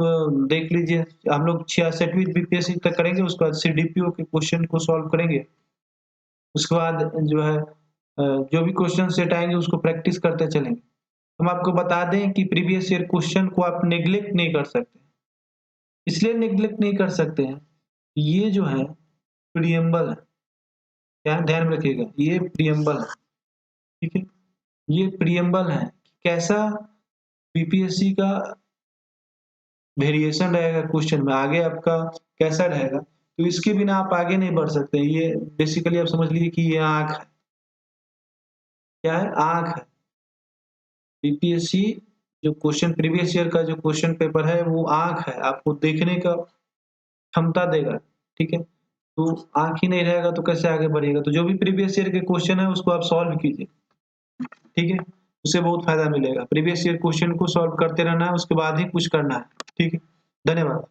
देख लीजिए। हम लोग 66वीं बीपीएससी तक करेंगे, उसके बाद सीडीपीओ के क्वेश्चन को सॉल्व करेंगे। उसके बाद जो है जो भी क्वेश्चन सेट आएंगे उसको प्रैक्टिस करते चलेंगे। हम आपको बता दें कि प्रीवियस ईयर क्वेश्चन को आप नेग्लेक्ट नहीं कर सकते। इसलिए नेग्लेक्ट नहीं कर सकते हैं, ये जो है प्रीएम्बल है, ध्यान में रखिएगा, ये प्रीएम्बल है, ठीक है। ये प्रीएम्बल है, कैसा बीपीएससी का वेरिएशन रहेगा क्वेश्चन में, आगे आपका कैसा रहेगा, तो इसके बिना आप आगे नहीं बढ़ सकते। ये बेसिकली आप समझ लीजिए कि ये आँख है। क्या है? आँख है। बीपीएससी जो क्वेश्चन प्रीवियस ईयर का जो क्वेश्चन पेपर है वो आँख है, आपको देखने का क्षमता देगा, ठीक है। तो आँख ही नहीं रहेगा तो कैसे आगे बढ़िएगा? तो जो भी प्रीवियस ईयर के क्वेश्चन है उसको आप सॉल्व कीजिए, ठीक है। उससे बहुत फायदा मिलेगा। प्रीवियस ईयर क्वेश्चन को सॉल्व करते रहना है, उसके बाद ही कुछ करना है, ठीक है। धन्यवाद।